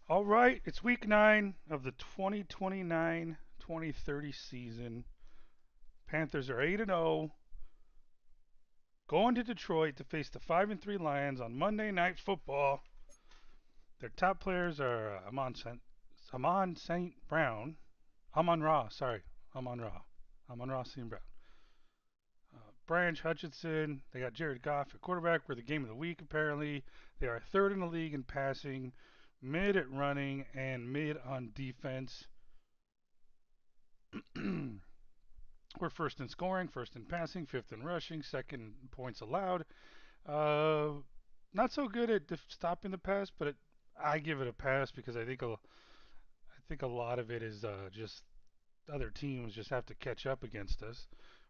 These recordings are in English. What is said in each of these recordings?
All right, it's week 9 of the 2029-2030 season. Panthers are 8-0, going to Detroit to face the 5-3 Lions on Monday Night Football. Their top players are Amon St. Brown, Amon Ra, sorry, Amon Ra, Amon Ra St. Brown. Branch Hutchinson, they got Jared Goff at quarterback. We're the game of the week apparently. They are third in the league in passing, mid at running, and mid on defense. We're first in scoring, first in passing, fifth in rushing, second in points allowed. Uh, Not so good at stopping the pass, but I give it a pass because I think a lot of it is just other teams just have to catch up against us.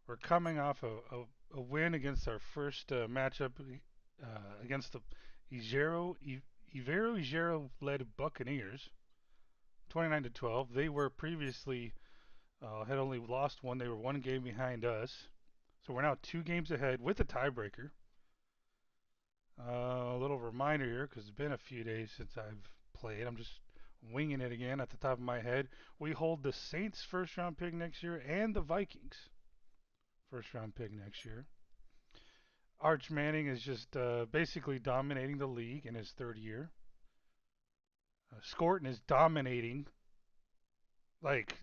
We're coming off a win against our first matchup against the Ivero led Buccaneers, 29-12. They were previously had only lost one. They were one game behind us. So we're now 2 games ahead with a tiebreaker. A little reminder here because it's been a few days since I've played. I'm just winging it again at the top of my head. We hold the Saints first round pick next year and the Vikings first round pick next year. Arch Manning is just basically dominating the league in his third year. Scorton is dominating. Like,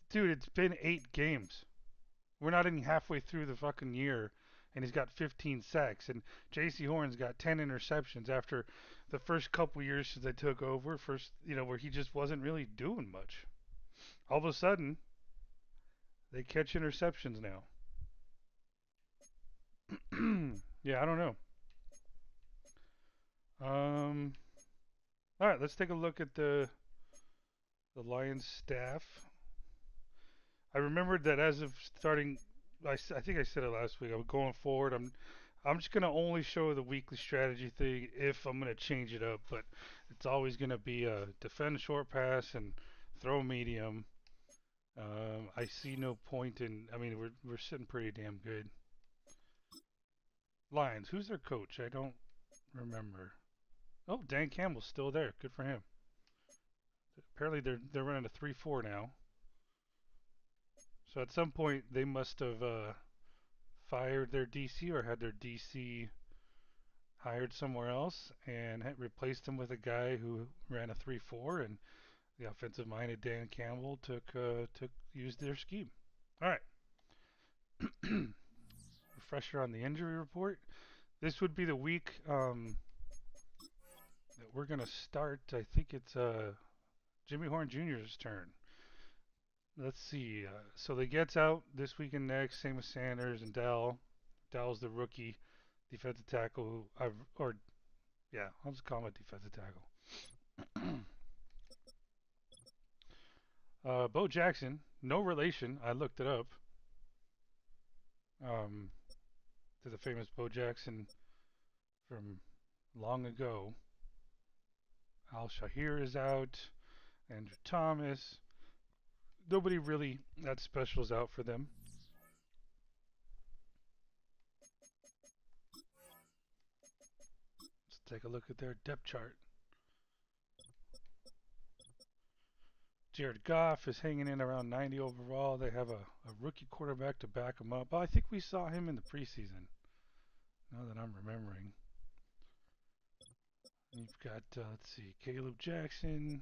dude, it's been 8 games. We're not even halfway through the fucking year, and he's got 15 sacks. And J.C. Horn's got 10 interceptions after the first couple years since they took over. First, where he just wasn't really doing much. All of a sudden, they catch interceptions now. Yeah, I don't know. Um, all right, let's take a look at the Lions staff. I remembered that as of starting, I think I said it last week. I'm going forward. I'm just gonna only show the weekly strategy thing if I'm gonna change it up, but it's always gonna be a defend short pass and throw medium. I see no point in. I mean, we're sitting pretty damn good. Lions. Who's their coach? I don't remember. Oh, Dan Campbell's still there. Good for him. Apparently they're running a 3-4 now. So at some point they must have fired their DC or had their DC hired somewhere else and replaced him with a guy who ran a 3-4, and the offensive minded Dan Campbell took used their scheme. All right. Refresher on the injury report. This would be the week that we're gonna start. I think it's Jimmy Horn Jr.'s turn. Let's see. So they gets out this week and next. Same with Sanders and Dell. Dell's the rookie defensive tackle who I've or yeah, I'll just call him a defensive tackle. Bo Jackson, no relation. I looked it up. Um, to the famous Bo Jackson from long ago. Al Shahir is out. Andrew Thomas. Nobody really that special is out for them. Let's take a look at their depth chart. Jared Goff is hanging in around 90 overall. They have a rookie quarterback to back him up. Oh, I think we saw him in the preseason. Now that I'm remembering. You've got, let's see, Caleb Jackson,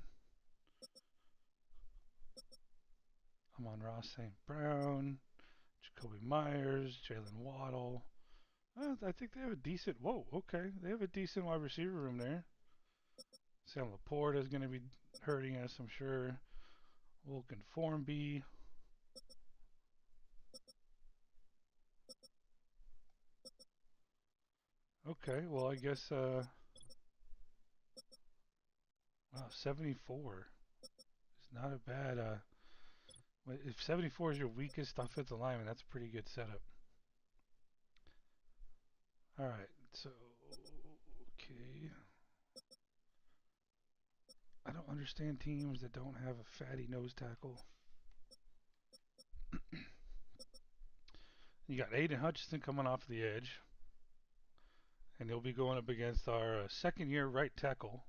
Amon-Ra St. Brown, Jacoby Myers, Jalen Waddle. I think they have a decent, whoa, okay. They have a decent wide receiver room there. Sam Laporta is going to be hurting us, I'm sure. Wilkin Formby. Okay, well, I guess, wow, 74 is not a bad, if 74 is your weakest offensive lineman, that's a pretty good setup. All right, so okay. I don't understand teams that don't have a fatty nose tackle. You got Aiden Hutchinson coming off the edge, and he'll be going up against our second-year right tackle.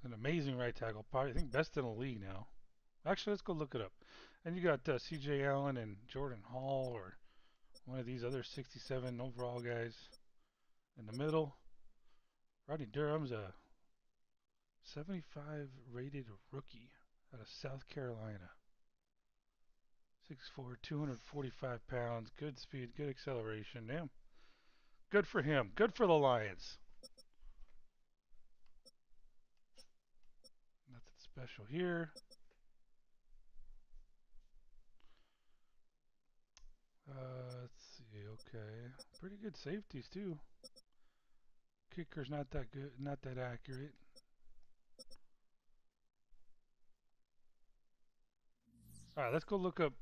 An amazing right tackle. Probably, I think, best in the league now. Actually, let's go look it up. And you got C.J. Allen and Jordan Hall, or one of these other 67 overall guys in the middle. Rodney Durham's a 75 rated rookie out of South Carolina. 6'4", 245 pounds. Good speed, good acceleration. Damn. Good for him. Good for the Lions. Nothing special here. Let's see. Okay, pretty good safeties too. Kicker's not that good, not that accurate. All right, let's go look up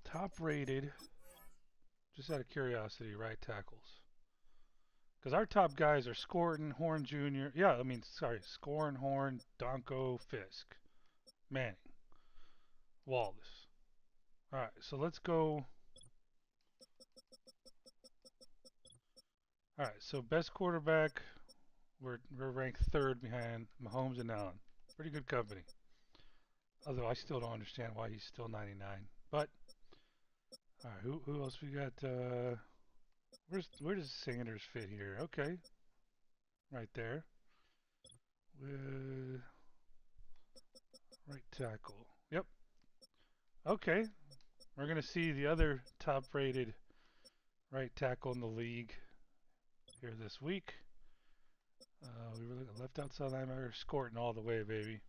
top rated. Just out of curiosity, right tackles. Because our top guys are Scorton, Horn Jr. Yeah, I mean, sorry, Scorn, Horn, Donko, Fisk, Manning, Wallace. All right, so let's go. All right, so best quarterback, we're ranked third behind Mahomes and Allen. Pretty good company. Although I still don't understand why he's still 99. But all right, who else we got? Where does Sanders fit here? Okay, right there. With right tackle. Yep. Okay, we're gonna see the other top-rated right tackle in the league here this week. We were looking left outside linebacker, Scorton all the way, baby.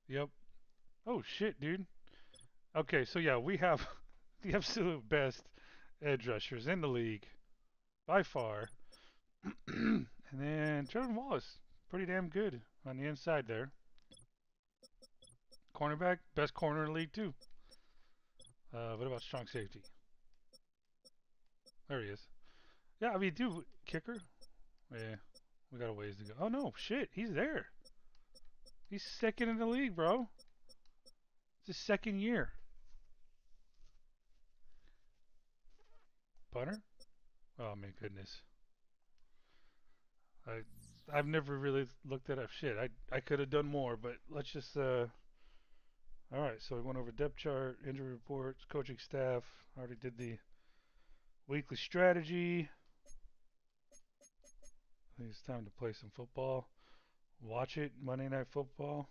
Yep. Oh shit, dude. Okay, so yeah, we have the absolute best edge rushers in the league by far. And then Trevor Wallace, pretty damn good on the inside there. Cornerback, best corner in the league too. What about strong safety? There he is. Yeah, I mean, dude, kicker. Yeah, we got a ways to go. Oh no, shit, he's there. He's second in the league, bro. It's his second year. Punter? Oh my goodness. I've never really looked that up. Shit, I could have done more, but let's just all right, so we went over depth chart, injury reports, coaching staff. Already did the weekly strategy. I think it's time to play some football. Watch it, Monday Night Football.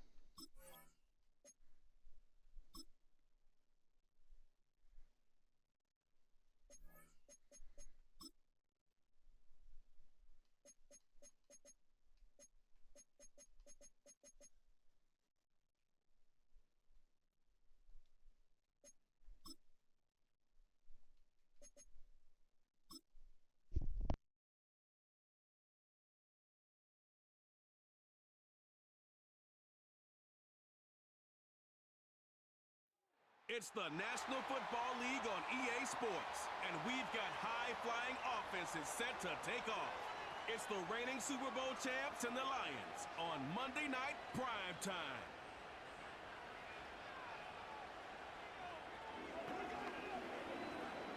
It's the National Football League on EA Sports, and we've got high-flying offenses set to take off. It's the reigning Super Bowl champs and the Lions on Monday Night Prime Time.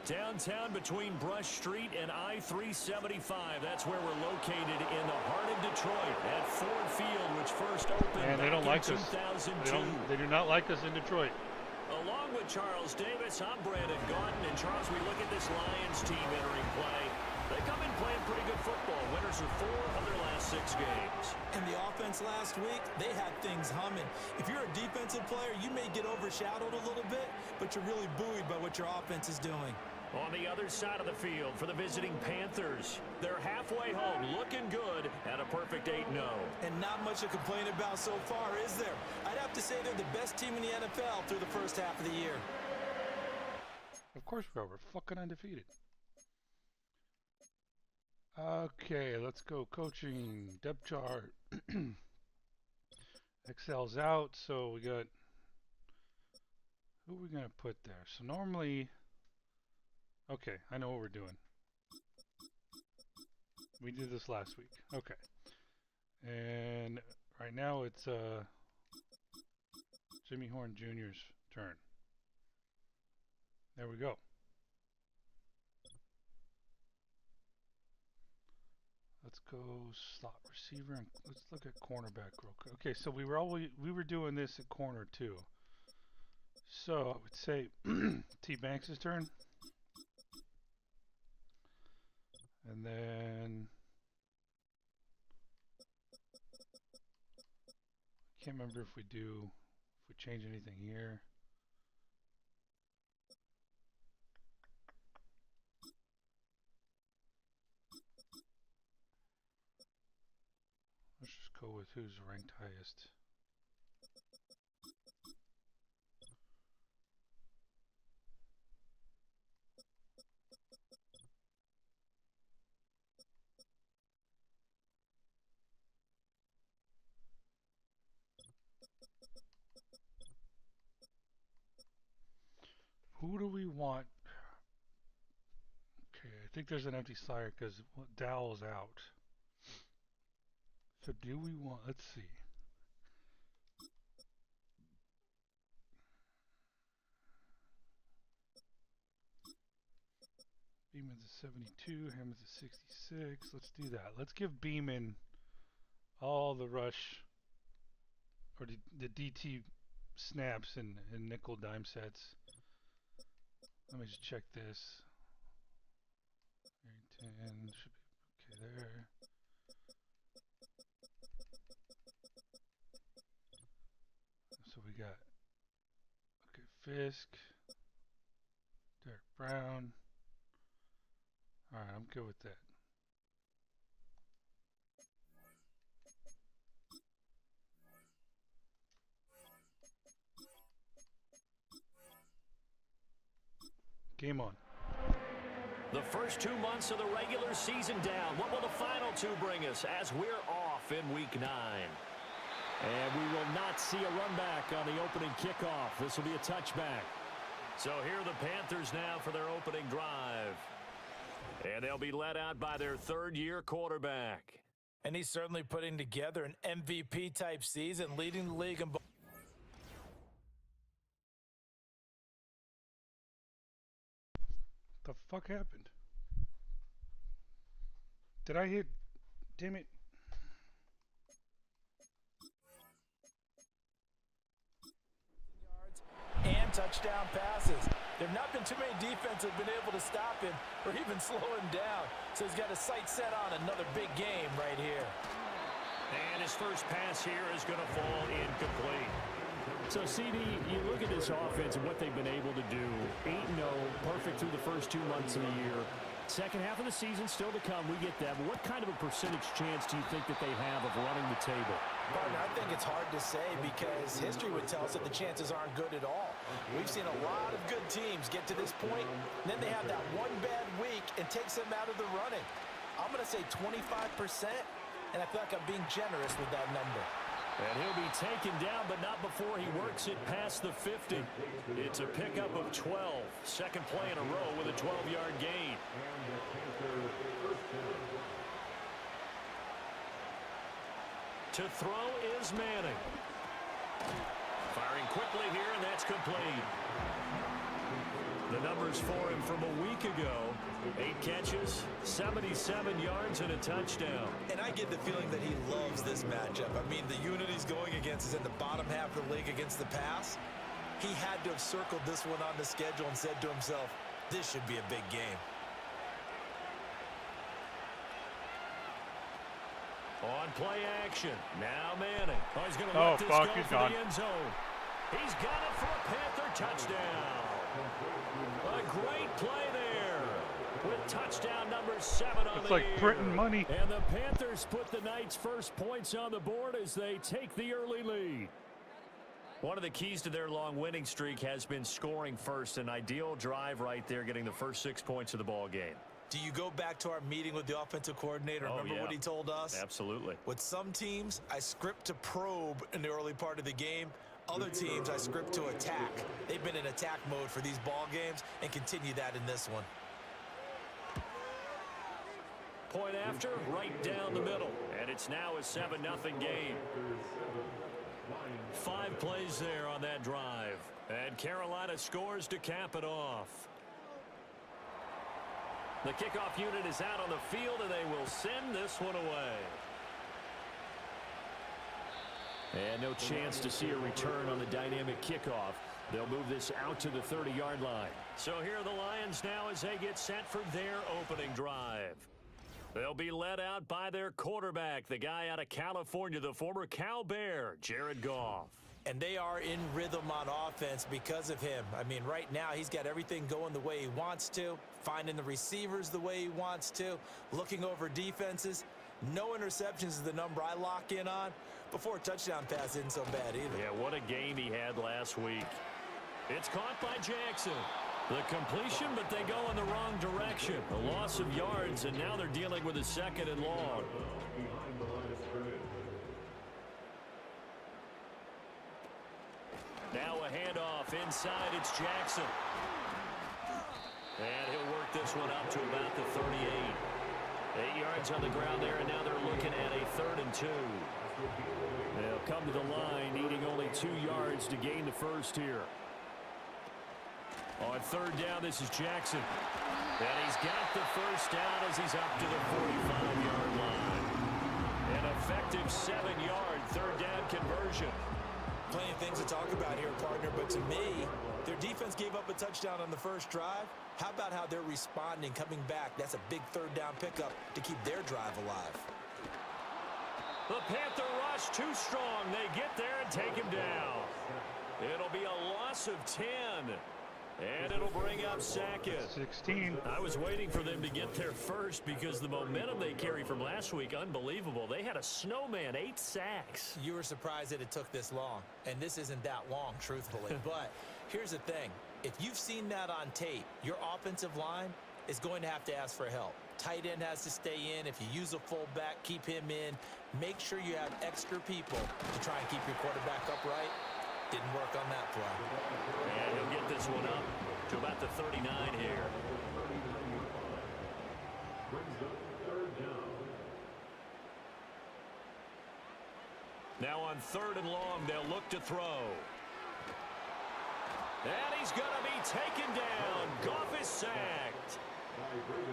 Downtown between Brush Street and I-375. That's where we're located in the heart of Detroit at Ford Field, which first opened And they don't like us. 2002. They do not like us in Detroit. Along with Charles Davis, I'm Brandon Gaudin. And Charles, we look at this Lions team entering play. They come in playing pretty good football. Winners of 4 of their last 6 games. And the offense last week, they had things humming. If you're a defensive player, you may get overshadowed a little bit, but you're really buoyed by what your offense is doing. On the other side of the field for the visiting Panthers, they're halfway home, looking good at a perfect 8-0. And not much to complain about so far, is there? I'd have to say they're the best team in the NFL through the first half of the year. Of course we are. We're fucking undefeated. Okay, let's go coaching. Depth chart. Excel's out, so we got... Who are we going to put there? So normally... Okay, I know what we're doing. We did this last week. Okay. And right now it's Jimmy Horn Jr.'s turn. There we go. let's go slot receiver and let's look at cornerback real quick. Okay, so we were doing this at corner too. So I would say T Banks' turn. And then I can't remember if we change anything here. Let's just go with who's ranked highest. Who do we want? Okay, I think there's an empty slot because Dowell's out. So do we want, let's see. Beeman's a 72, Hammond's a 66. Let's do that. Let's give Beeman all the rush or the DT snaps and nickel dime sets. Let me just check this. 10 should be okay there. So we got Fisk, Derek Brown. All right, I'm good with that. Game on. The first 2 months of the regular season down. What will the final two bring us as we're off in Week 9? And we will not see a run back on the opening kickoff. This will be a touchback. So here are the Panthers now for their opening drive. And they'll be led out by their third-year quarterback. And he's certainly putting together an MVP-type season, leading the league in both. The fuck happened? Did I hit? Damn it. And touchdown passes. There have not been too many defenses have been able to stop him or even slow him down. So he's got his sights set on another big game right here. And his first pass here is going to fall incomplete. So, CD, you look at this offense and what they've been able to do. 8-0, perfect through the first 2 months of the year. Second half of the season still to come. We get that. But what kind of a percentage chance do you think that they have of running the table? Partner, I think it's hard to say because history would tell us that the chances aren't good at all. We've seen a lot of good teams get to this point, and then they have that one bad week and takes them out of the running. I'm going to say 25%, and I feel like I'm being generous with that number. And he'll be taken down, but not before he works it past the 50. It's a pickup of 12. Second play in a row with a 12-yard gain. To throw is Manning. Firing quickly here, and that's complete. The numbers for him from a week ago. 8 catches, 77 yards, and a touchdown. And I get the feeling that he loves this matchup. I mean, the unit he's going against is in the bottom half of the league against the pass. He had to have circled this one on the schedule and said to himself, this should be a big game. On play action. Now Manning. Oh, he's going to let this go for the end zone. He's got it for a Panther touchdown. A great play there with touchdown number 7 on the year. It's like printing money. And the Panthers put the night's first points on the board as they take the early lead. One of the keys to their long winning streak has been scoring first. An ideal drive right there, getting the first 6 points of the ball game. Do you go back to our meeting with the offensive coordinator? Remember what he told us? Absolutely. With some teams, I script to probe in the early part of the game. Other teams, I script to attack. They've been in attack mode for these ball games and continue that in this one. Point after, right down the middle. And it's now a 7-0 game. 5 plays there on that drive. And Carolina scores to cap it off. The kickoff unit is out on the field, and they will send this one away. And no chance to see a return on the dynamic kickoff. They'll move this out to the 30-yard line. So here are the Lions now as they get set for their opening drive. They'll be led out by their quarterback, the guy out of California, the former Cal Bear, Jared Goff. And they are in rhythm on offense because of him. I mean, right now he's got everything going the way he wants to, finding the receivers the way he wants to, looking over defenses. No interceptions is the number I lock in on. Before a touchdown pass isn't so bad either. Yeah, what a game he had last week. It's caught by Jackson. The completion, but they go in the wrong direction. A loss of yards, and now they're dealing with a 2nd and long. Now a handoff inside. It's Jackson. And he'll work this one up to about the 38. 8 yards on the ground there, and now they're looking at a 3rd and 2. They'll come to the line, needing only 2 yards to gain the first here. On 3rd down, this is Jackson. And he's got the first down as he's up to the 45-yard line. An effective 7-yard 3rd down conversion. Plenty of things to talk about here, partner, but to me, their defense gave up a touchdown on the first drive. How about how they're responding, coming back? That's a big 3rd down pickup to keep their drive alive. The Panther rush too strong. They get there and take him down. It'll be a loss of 10. And it'll bring up 2nd. 16. I was waiting for them to get there first because the momentum they carry from last week, unbelievable. They had a snowman, 8 sacks. You were surprised that it took this long, and this isn't that long, truthfully. But here's the thing. If you've seen that on tape, your offensive line is going to have to ask for help. Tight end has to stay in. If you use a fullback, keep him in. Make sure you have extra people to try and keep your quarterback upright. Didn't work on that play. And he'll get this one up to about the 39 here. Now on 3rd and long, they'll look to throw. And he's going to be taken down. Goff is sacked.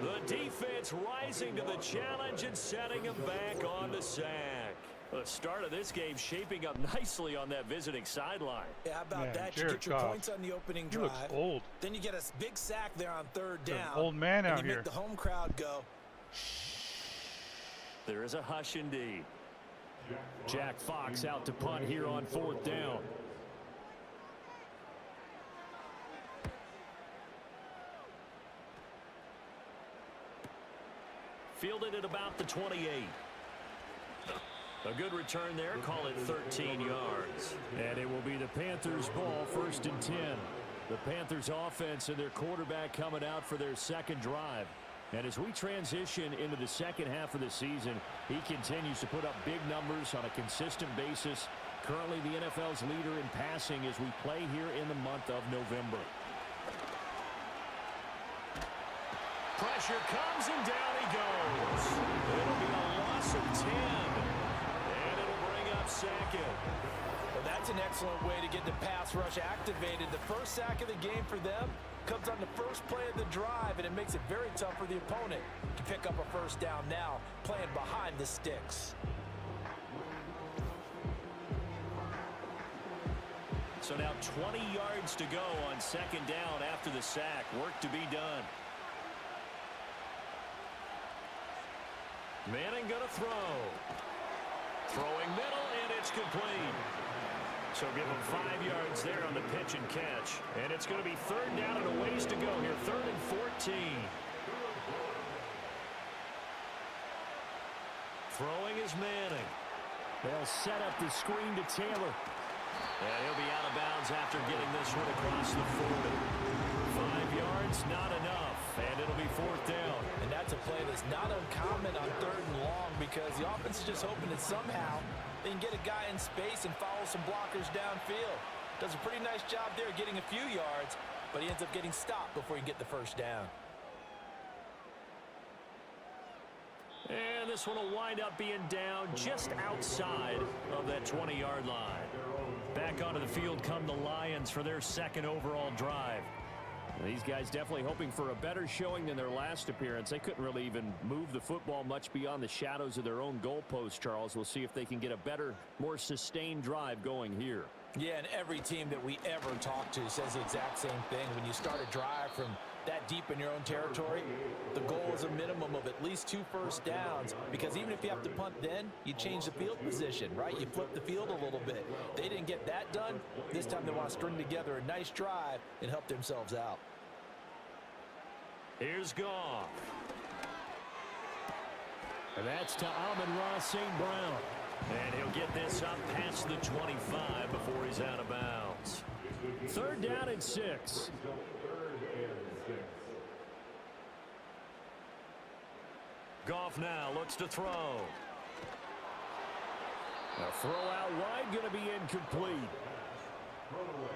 The defense rising to the challenge and setting him back on the sack. The start of this game shaping up nicely on that visiting sideline. Yeah, how about that? Jared You get your Goff. points on the opening He drive. looks old. Then you get a big sack there on 3rd He's an down. old man out and you here. make the home crowd go. There is a hush indeed. Jack Fox out to punt here on 4th down. Fielded at about the 28. A good return there. Call it 13 yards. And it will be the Panthers' ball, 1st and 10. The Panthers' offense and their quarterback coming out for their 2nd drive. And as we transition into the 2nd half of the season, he continues to put up big numbers on a consistent basis. Currently the NFL's leader in passing as we play here in the month of November. Pressure comes and down he goes. It'll be a loss of 10. And it'll bring up 2nd. Well, that's an excellent way to get the pass rush activated. The first sack of the game for them comes on the first play of the drive, and it makes it very tough for the opponent to pick up a 1st down now, playing behind the sticks. So now 20 yards to go on 2nd down after the sack. Work to be done. Manning going to throw. Throwing middle, and it's complete. So give him 5 yards there on the pitch and catch. And it's going to be 3rd down and a ways to go here. 3rd and 14. Throwing is Manning. They'll set up the screen to Taylor. And he'll be out of bounds after getting this one across the 40. 5 yards, not enough. And it'll be 4th down. And that's a play that's not uncommon on 3rd and long because the offense is just hoping that somehow they can get a guy in space and follow some blockers downfield. Does a pretty nice job there getting a few yards, but he ends up getting stopped before he can get the 1st down. And this one will wind up being down just outside of that 20-yard line. Back onto the field come the Lions for their 2nd overall drive. These guys definitely hoping for a better showing than their last appearance. They couldn't really even move the football much beyond the shadows of their own goalpost, Charles. We'll see if they can get a better, more sustained drive going here. Yeah, and every team that we ever talk to says the exact same thing. When you start a drive from that deep in your own territory, the goal is a minimum of at least 2 first downs, because even if you have to punt then, you change the field position, right? You flip the field a little bit. They didn't get that done. This time they want to string together a nice drive and help themselves out. Here's Goff. And that's to Amon-Ra St. Brown. And he'll get this up past the 25 before he's out of bounds. 3rd down and 6. Goff now looks to throw. A throw out wide, going to be incomplete.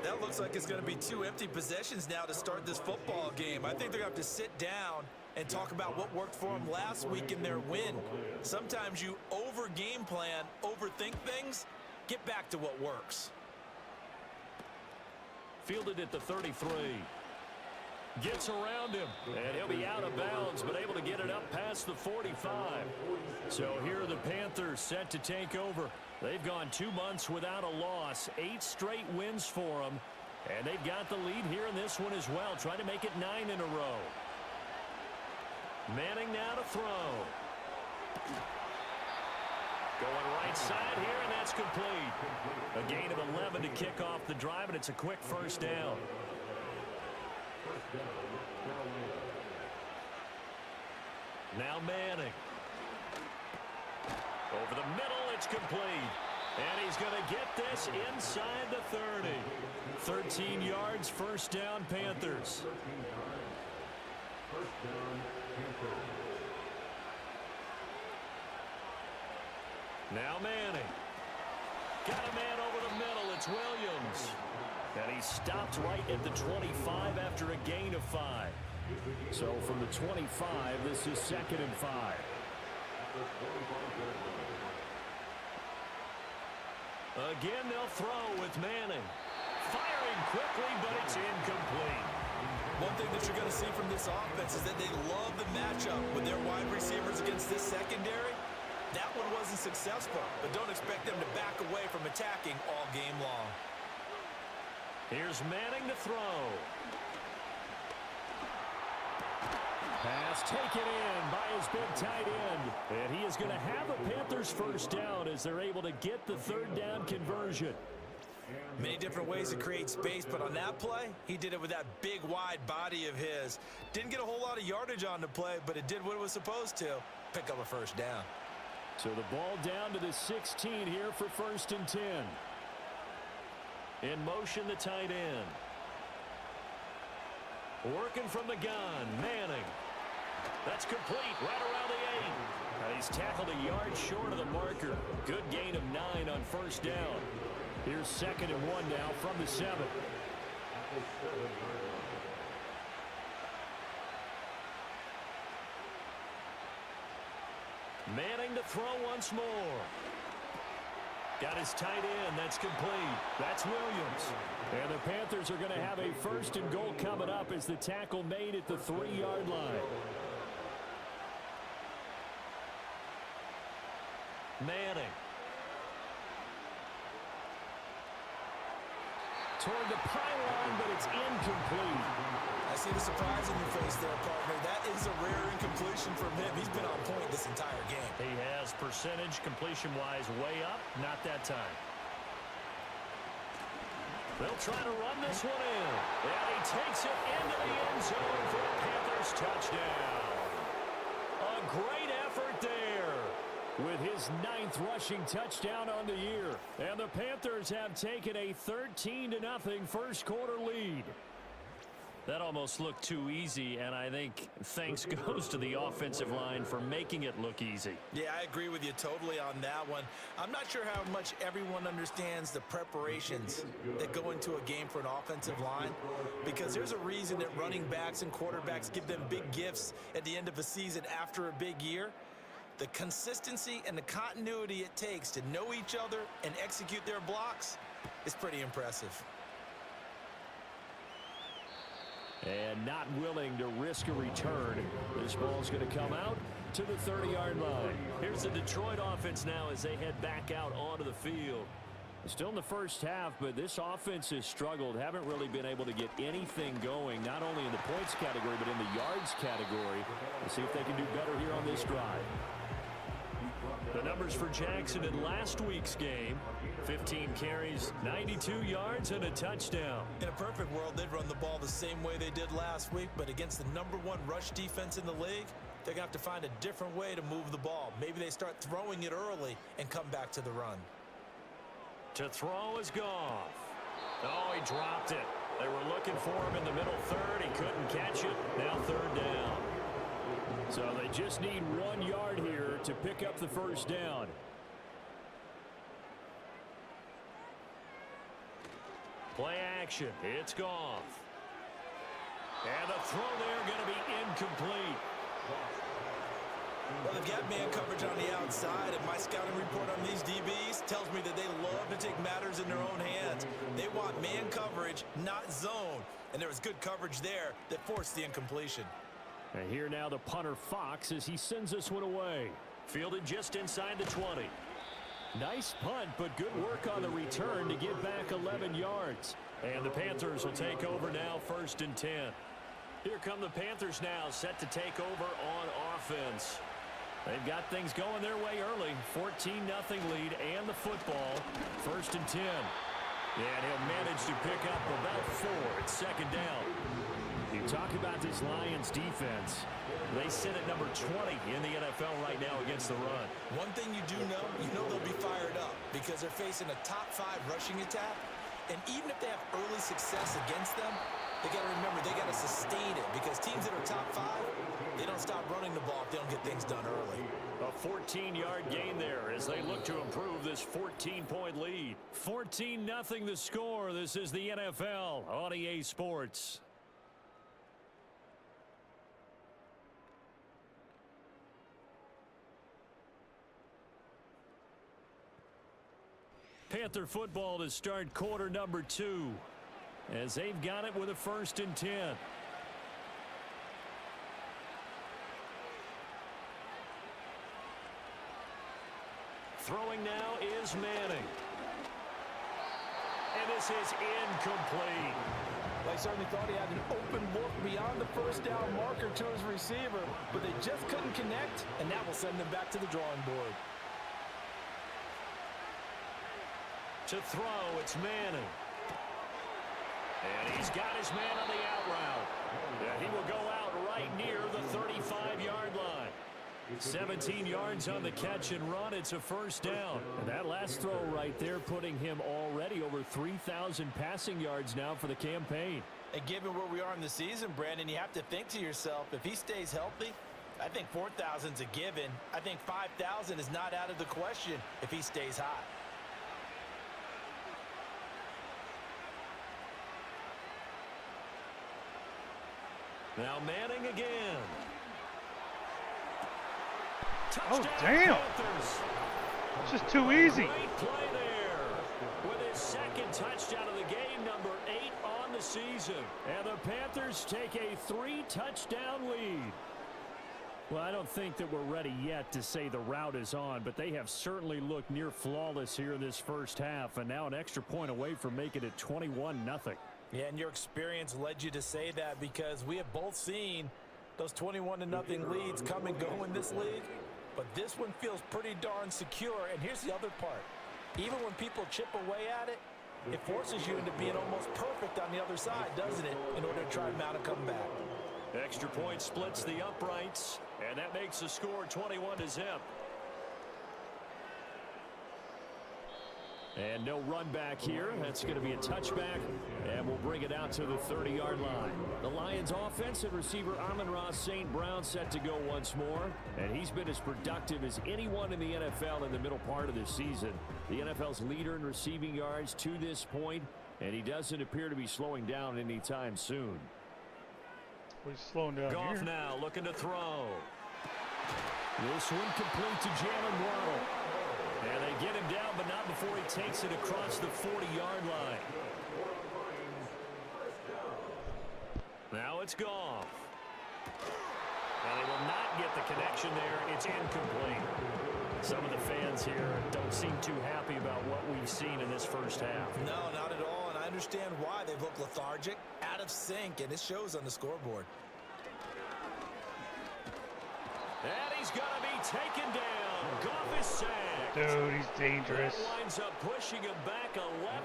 That looks like it's going to be 2 empty possessions now to start this football game. I think they're going to have to sit down and talk about what worked for them last week in their win. Sometimes you over-game plan, overthink things. Get back to what works. Fielded at the 33. Gets around him, and he'll be out of bounds, but able to get it up past the 45. So here are the Panthers set to take over. They've gone 2 months without a loss, 8 straight wins for them, and they've got the lead here in this one as well, trying to make it 9 in a row. Manning now to throw. Going right side here, and that's complete. A gain of 11 to kick off the drive, and it's a quick first down. Now Manning. Over the middle, it's complete. And he's going to get this inside the 30. 13 yards, first down, Panthers. Now Manning. Got a man over the middle. It's Williams. And he stopped right at the 25 after a gain of 5. So from the 25, this is 2nd and 5. Again, they'll throw with Manning. Firing quickly, but it's incomplete. One thing that you're going to see from this offense is that they love the matchup with their wide receivers against this secondary. That one wasn't successful, but don't expect them to back away from attacking all game long. Here's Manning to throw. Pass taken in by his big tight end. And he is going to have a Panthers first down as they're able to get the 3rd down conversion. Many different ways to create space, but on that play, he did it with that big, wide body of his. Didn't get a whole lot of yardage on the play, but it did what it was supposed to. Pick up a first down. So the ball down to the 16 here for 1st and 10. In motion, the tight end. Working from the gun, Manning. That's complete, right around the 8. He's tackled a yard short of the marker. Good gain of 9 on first down. Here's 2nd and 1 now from the 7. Manning to throw once more. Got his tight end. That's complete. That's Williams. And the Panthers are going to have a 1st and goal coming up as the tackle made at the 3-yard line. Manning. Toward the pylon, but it's incomplete. I see the surprise in your face there, partner. That is a rare incompletion from him. He's been on point this entire game. He has percentage completion-wise way up. Not that time. They'll try to run this one in. And he takes it into the end zone for a Panthers touchdown. A great effort there with his 9th rushing touchdown on the year. And the Panthers have taken a 13-0 first quarter lead. That almost looked too easy, and I think thanks goes to the offensive line for making it look easy. Yeah, I agree with you totally on that one. I'm not sure how much everyone understands the preparations that go into a game for an offensive line, because there's a reason that running backs and quarterbacks give them big gifts at the end of a season after a big year. The consistency and the continuity it takes to know each other and execute their blocks is pretty impressive. And not willing to risk a return. This ball's going to come out to the 30-yard line. Here's the Detroit offense now as they head back out onto the field. Still in the first half, but this offense has struggled. Haven't really been able to get anything going, not only in the points category, but in the yards category. We'll see if they can do better here on this drive. The numbers for Jackson in last week's game: 15 carries, 92 yards, and a touchdown. In a perfect world, they'd run the ball the same way they did last week, but against the #1 rush defense in the league, they're going to have to find a different way to move the ball. Maybe they start throwing it early and come back to the run. To throw is Goff. Oh, he dropped it. They were looking for him in the middle third. He couldn't catch it. Now 3rd down. So they just need 1 yard here to pick up the first down. Play action. It's Goff. And the throw there going to be incomplete. Well, they've got man coverage on the outside, and my scouting report on these DBs tells me that they love to take matters in their own hands. They want man coverage, not zone. And there was good coverage there that forced the incompletion. And here now the punter Fox as he sends this one away. Fielded just inside the 20. Nice punt, but good work on the return to get back 11 yards. And the Panthers will take over now, 1st and 10. Here come the Panthers now, set to take over on offense. They've got things going their way early. 14-0 lead and the football. 1st and 10. And he'll manage to pick up about 4 at 2nd down. You talk about this Lions defense. They sit at number 20 in the NFL right now against the run. One thing you do know, they'll be fired up because they're facing a top 5 rushing attack. And even if they have early success against them, they got to remember they got to sustain it because teams that are top 5, they don't stop running the ball if they don't get things done early. A 14-yard gain there as they look to improve this 14-point lead. 14-0 the score. This is the NFL on EA Sports. Panther football to start quarter number 2 as they've got it with a 1st and 10. Throwing now is Manning. And this is incomplete. They certainly thought he had an open look beyond the 1st down marker to his receiver, but they just couldn't connect, and that will send them back to the drawing board. To throw, it's Manning. And he's got his man on the out route. And he will go out right near the 35-yard line. 17 yards on the catch and run. It's a 1st down. And that last throw right there putting him already over 3,000 passing yards now for the campaign. And given where we are in the season, Brandon, you have to think to yourself, if he stays healthy, I think 4,000's a given. I think 5,000 is not out of the question if he stays hot. Now Manning again. Oh, Touchdown, damn. Panthers. It's just too easy. Great play there. With his 2nd touchdown of the game, number 8 on the season. And the Panthers take a 3-touchdown lead. Well, I don't think that we're ready yet to say the route is on, but they have certainly looked near flawless here in this first half, and now an extra point away from making it 21-0. Yeah, and your experience led you to say that because we have both seen those 21-0 leads come and go in this league. But this one feels pretty darn secure. And here's the other part. Even when people chip away at it, it forces you into being almost perfect on the other side, doesn't it, in order to try and mount a comeback. Extra point splits the uprights, and that makes the score 21-0. And no run back here. That's going to be a touchback, and we'll bring it out to the 30-yard line. The Lions offense and receiver Amon-Ra St. Brown set to go once more, and he's been as productive as anyone in the NFL in the middle part of the season. The NFL's leader in receiving yards to this point, and he doesn't appear to be slowing down anytime soon. He's slowing down Goff here. now looking to throw. This one complete to Jalen Waddle. And they get him down, but not before he takes it across the 40-yard line. Now it's Goff. And they will not get the connection there. It's incomplete. Some of the fans here don't seem too happy about what we've seen in this first half. No, not at all, and I understand why. They've looked lethargic, out of sync, and it shows on the scoreboard. And he's going to be taken down. Goff is sacked. Dude, he's dangerous. That winds up pushing him back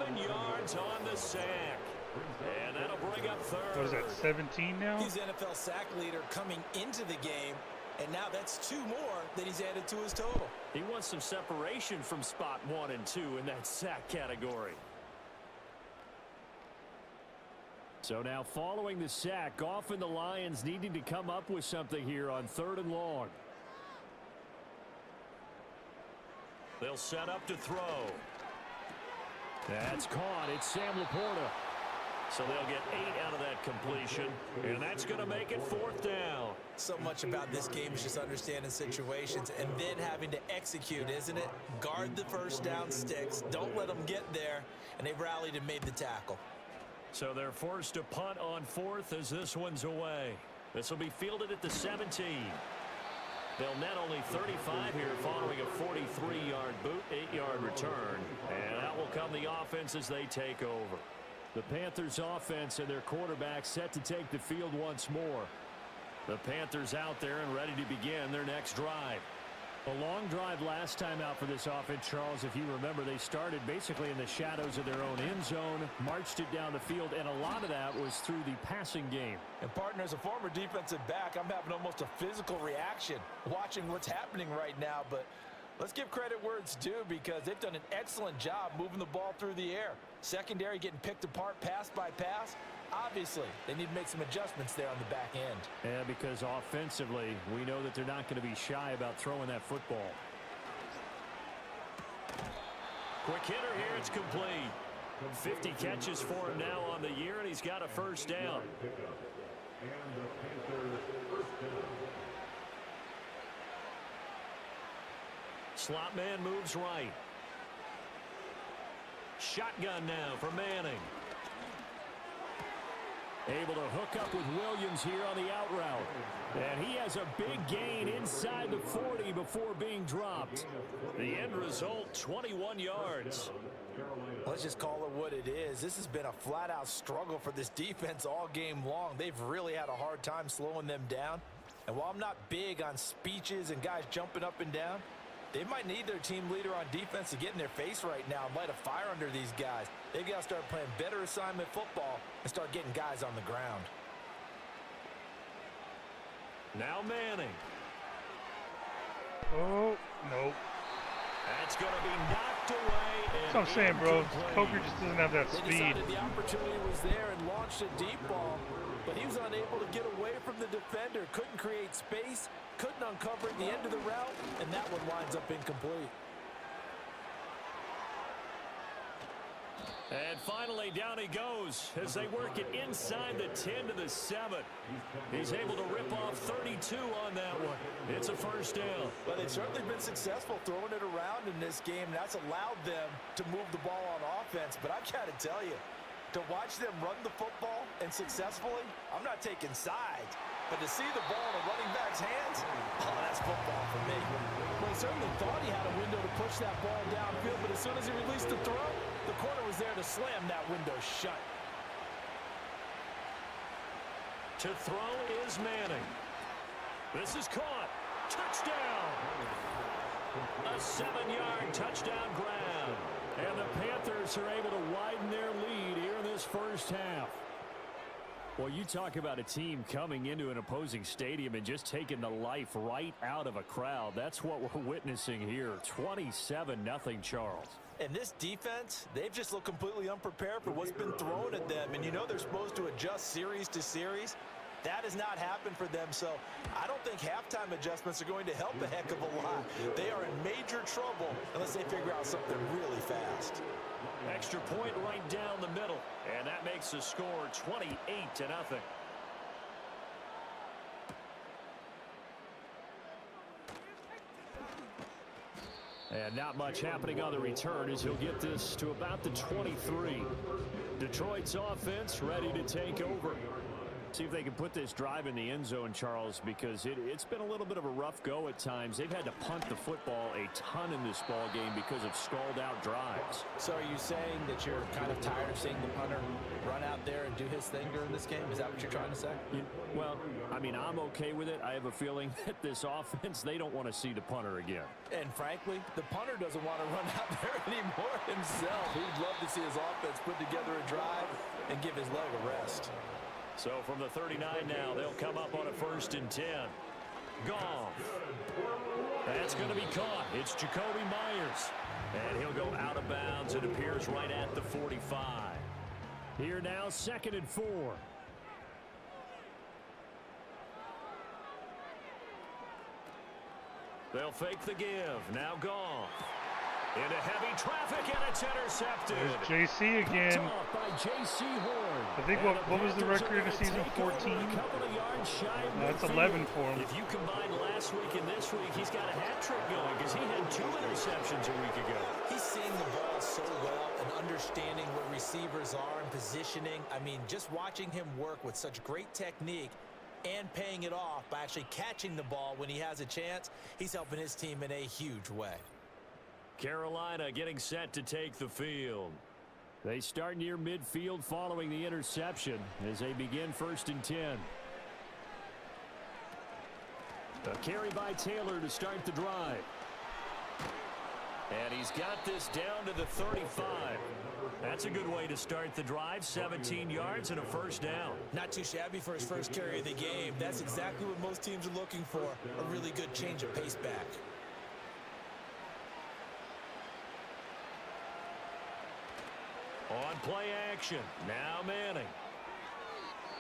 11 yards on the sack. And that'll bring up third. What is that, 17 now? He's NFL sack leader coming into the game, and now that's 2 more that he's added to his total. He wants some separation from spot 1 and 2 in that sack category. So now following the sack, Goff and the Lions needing to come up with something here on 3rd and long. They'll set up to throw. That's caught. It's Sam Laporta. So they'll get 8 out of that completion, and that's going to make it 4th down. So much about this game is just understanding situations and then having to execute, isn't it? Guard the first down sticks. Don't let them get there, and they've rallied and made the tackle. So they're forced to punt on 4th as this one's away. This will be fielded at the 17. They'll net only 35 here following a 43-yard boot, 8-yard return. And out will come the offense as they take over. The Panthers offense and their quarterback set to take the field once more. The Panthers out there and ready to begin their next drive. A long drive last time out for this offense, Charles. If you remember, they started basically in the shadows of their own end zone, marched it down the field, and a lot of that was through the passing game. And, partner, as a former defensive back, I'm having almost a physical reaction watching what's happening right now. But let's give credit where it's due because they've done an excellent job moving the ball through the air. Secondary getting picked apart pass by pass. Obviously, they need to make some adjustments there on the back end. Yeah, because offensively, we know that they're not going to be shy about throwing that football. Quick hitter here, it's complete. 50 catches for him now on the year, and he's got a first down. Slot man moves right. Shotgun now for Manning. Able to hook up with Williams here on the out route. And he has a big gain inside the 40 before being dropped. The end result, 21 yards. Let's just call it what it is. This has been a flat-out struggle for this defense all game long. They've really had a hard time slowing them down. And while I'm not big on speeches and guys jumping up and down, they might need their team leader on defense to get in their face right now and light a fire under these guys. They've got to start playing better assignment football and start getting guys on the ground. Now Manning. Oh, nope. That's going to be knocked away. That's what I'm saying, bro. Coker just doesn't have that They speed. decided the opportunity was there and launched a deep ball, but he was unable to get away from the defender. Couldn't create space, couldn't uncover the end of the route, and that one winds up incomplete. And finally, down he goes as they work it inside the 10 to the 7. He's able to rip off 32 on that one. It's a first down. Well, they've certainly been successful throwing it around in this game. That's allowed them to move the ball on offense. But I've got to tell you, to watch them run the football and successfully, I'm not taking sides. But to see the ball in a running back's hands, oh, that's football for me. Well, he certainly thought he had a window to push that ball downfield, but as soon as he released the throw, the corner was there to slam that window shut. To throw is Manning. This is caught. Touchdown! A 7-yard touchdown grab. And the Panthers are able to widen their lead here in this first half. Well, you talk about a team coming into an opposing stadium and just taking the life right out of a crowd. That's what we're witnessing here. 27-0, Charles. And this defense, they've just looked completely unprepared for what's been thrown at them. And you know they're supposed to adjust series to series. That has not happened for them, so I don't think halftime adjustments are going to help a heck of a lot. They are in major trouble unless they figure out something really fast. Extra point right down the middle, and that makes the score 28-0. And not much happening on the return as he'll get this to about the 23. Detroit's offense ready to take over. See if they can put this drive in the end zone, Charles, because it's been a little bit of a rough go at times. They've had to punt the football a ton in this ball game because of stalled-out drives. So are you saying that you're kind of tired of seeing the punter run out there and do his thing during this game? Is that what you're trying to say? Well, I mean, I'm okay with it. I have a feeling that this offense, they don't want to see the punter again. And frankly, the punter doesn't want to run out there anymore himself. He'd love to see his offense put together a drive and give his leg a rest. So from the 39 now, they'll come up on a 1st and 10. Goff. That's going to be caught. It's Jacoby Myers. And he'll go out of bounds. It appears right at the 45. Here now, 2nd and 4. They'll fake the give. Now Goff. Into heavy traffic, and it's intercepted. There's JC again. By J.C. Horn. I think what was the record in season 14? That's 11 for him. If you combine last week and this week, he's got a hat trick going because he had 2 interceptions a week ago. He's seeing the ball so well and understanding where receivers are and positioning. I mean, just watching him work with such great technique and paying it off by actually catching the ball when he has a chance, he's helping his team in a huge way. Carolina getting set to take the field. They start near midfield following the interception as they begin 1st and 10. A carry by Taylor to start the drive. And he's got this down to the 35. That's a good way to start the drive. 17 yards and a 1st down. Not too shabby for his first carry of the game. That's exactly what most teams are looking for. A really good change of pace back. On play action, now Manning.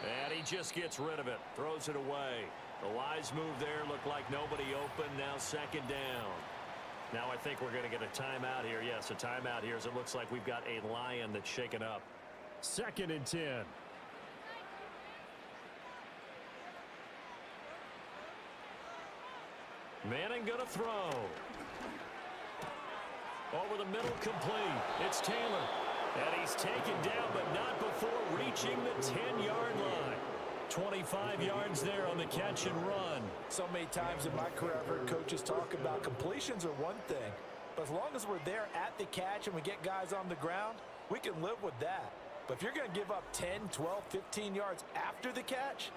And he just gets rid of it, throws it away. The wise move there, looked like nobody open, now 2nd down. Now I think we're going to get a timeout here. Yes, a timeout here as it looks like we've got a Lion that's shaken up. 2nd and 10. Manning going to throw. Over the middle, complete. It's Taylor. And he's taken down, but not before reaching the 10-yard line. 25 yards there on the catch and run. So many times in my career, I've heard coaches talk about completions are one thing. But as long as we're there at the catch and we get guys on the ground, we can live with that. But if you're going to give up 10, 12, 15 yards after the catch,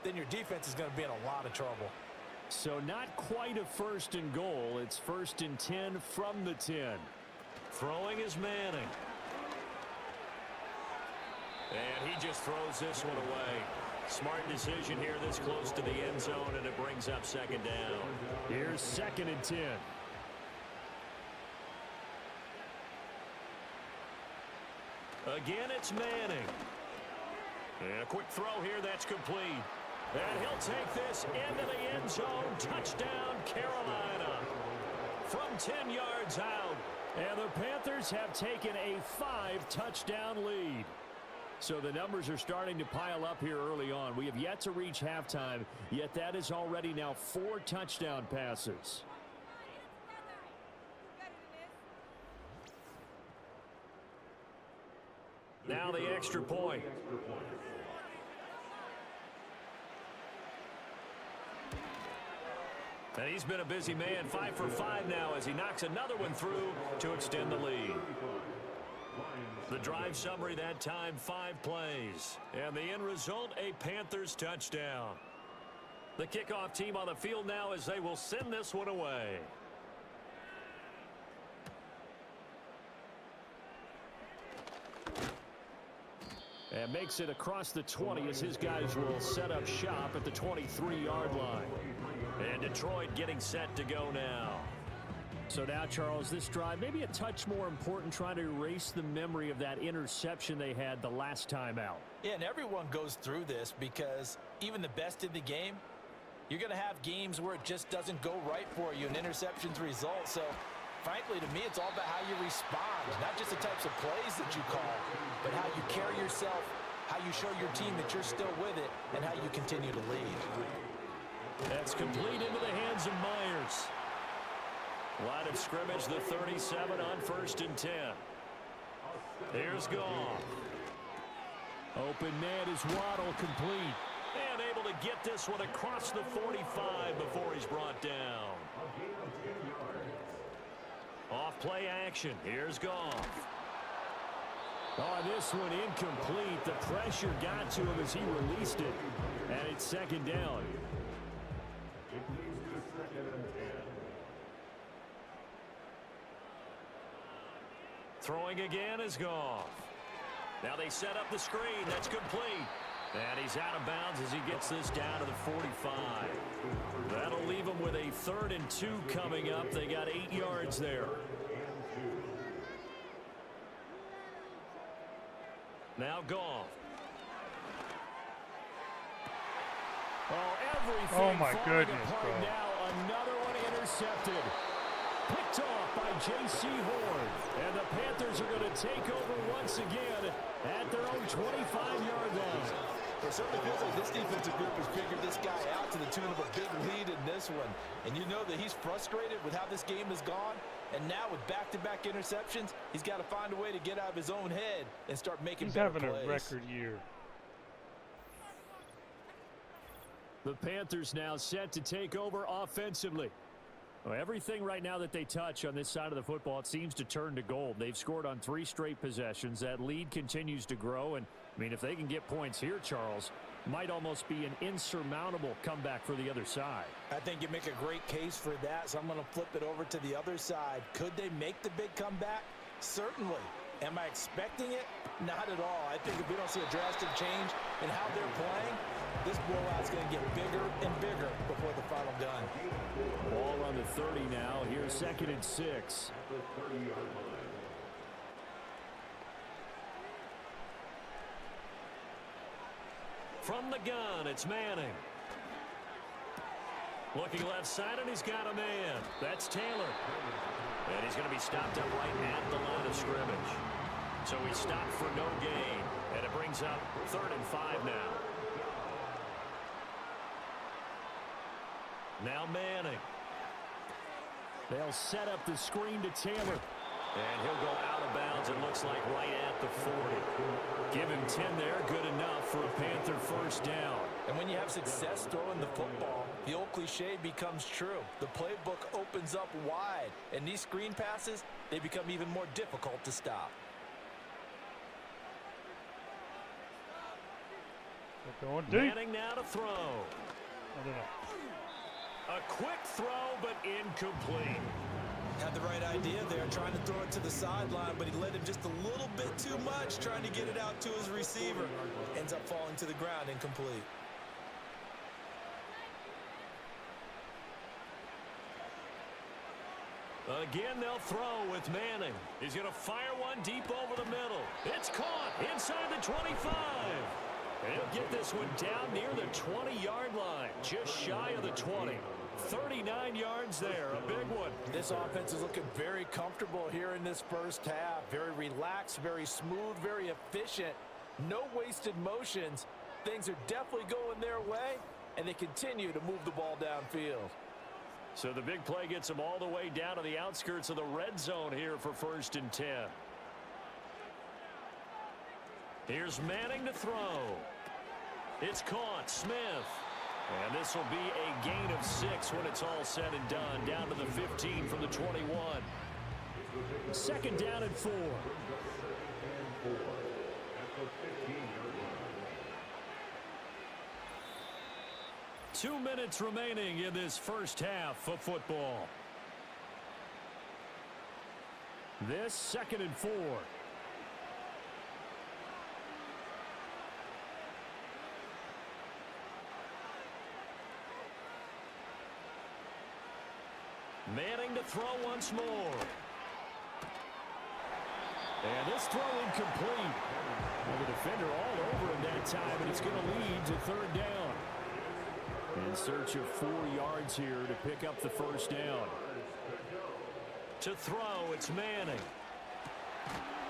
then your defense is going to be in a lot of trouble. So not quite a 1st and goal. It's 1st and 10 from the 10. Throwing is Manning. And he just throws this one away. Smart decision here this close to the end zone, and it brings up 2nd down. Here's 2nd and 10. Again, it's Manning. And a quick throw here that's complete. And he'll take this into the end zone. Touchdown, Carolina. From 10 yards out. And the Panthers have taken a 5-touchdown lead. So the numbers are starting to pile up here early on. We have yet to reach halftime, yet that is already now 4 touchdown passes. Now the extra point. And he's been a busy man, 5 for 5 now as he knocks another one through to extend the lead. The drive summary that time, 5 plays. And the end result, a Panthers touchdown. The kickoff team on the field now as they will send this one away. And makes it across the 20 as his guys will set up shop at the 23-yard line. And Detroit getting set to go now. So now, Charles, this drive maybe a touch more important, trying to erase the memory of that interception they had the last time out. Yeah, and everyone goes through this because even the best in the game, you're going to have games where it just doesn't go right for you and interceptions result. So, frankly, to me, it's all about how you respond, not just the types of plays that you call, but how you carry yourself, how you show your team that you're still with it, and how you continue to lead. That's complete into the hands of Myers. Line of scrimmage, the 37 on 1st and 10. Here's Goff. Open man is Waddle, complete. And able to get this one across the 45 before he's brought down. Off play action. Here's Goff. Oh, this one incomplete. The pressure got to him as he released it. And it's second down. Throwing again is Goff. Now they set up the screen. That's complete. And he's out of bounds as he gets this down to the 45. That'll leave him with a 3rd and 2 coming up. They got 8 yards there. Now Goff. Oh, everything Oh my falling goodness, apart bro. now. Another one intercepted. Picked off by J.C. Horn. And the Panthers are going to take over once again at their own 25-yard line. It certainly feels like this defensive group has figured this guy out to the tune of a big lead in this one. And you know that he's frustrated with how this game has gone. And now with back-to-back interceptions, he's got to find a way to get out of his own head and start making He's better having plays. a record year. The Panthers now set to take over offensively. Well, everything right now that they touch on this side of the football, it seems to turn to gold. They've scored on 3 straight possessions. That lead continues to grow. And, I mean, if they can get points here, Charles, might almost be an insurmountable comeback for the other side. I think you make a great case for that, so I'm going to flip it over to the other side. Could they make the big comeback? Certainly. Am I expecting it? Not at all. I think if we don't see a drastic change in how they're playing, this blowout's going to get bigger and bigger before the final gun. Ball on the 30 now. Here's 2nd and 6. From the gun, it's Manning. Looking left side, and he's got a man. That's Taylor. And he's going to be stopped up right at the line of scrimmage. So he stopped for no gain. And it brings up 3rd and 5 now. Now Manning. They'll set up the screen to Taylor. And he'll go out of bounds, it looks like, right at the 40. Give him 10 there, good enough for a Panther first down. And when you have success throwing the football, the old cliche becomes true. The playbook opens up wide, and these screen passes, they become even more difficult to stop. They're going deep. Manning now to throw. I don't know. A quick throw, but incomplete. Had the right idea there, trying to throw it to the sideline, but he led him just a little bit too much, trying to get it out to his receiver. Ends up falling to the ground, incomplete. Again, they'll throw with Manning. He's going to fire one deep over the middle. It's caught inside the 25. And he'll get this one down near the 20-yard line, just shy of the 20. 39 yards there, a big one. This offense is looking very comfortable here in this first half. Very relaxed, very smooth, very efficient. No wasted motions. Things are definitely going their way, and they continue to move the ball downfield. So the big play gets them all the way down to the outskirts of the red zone here for 1st and 10. Here's Manning to throw. It's caught. Smith. And this will be a gain of 6 when it's all said and done. Down to the 15 from the 21. 2nd down and 4. 2 minutes remaining in this first half of football. This 2nd and 4. Manning to throw once more. And this throw incomplete. Well, the defender all over him that time, and it's going to lead to 3rd down. In search of 4 yards here to pick up the first down. To throw, it's Manning.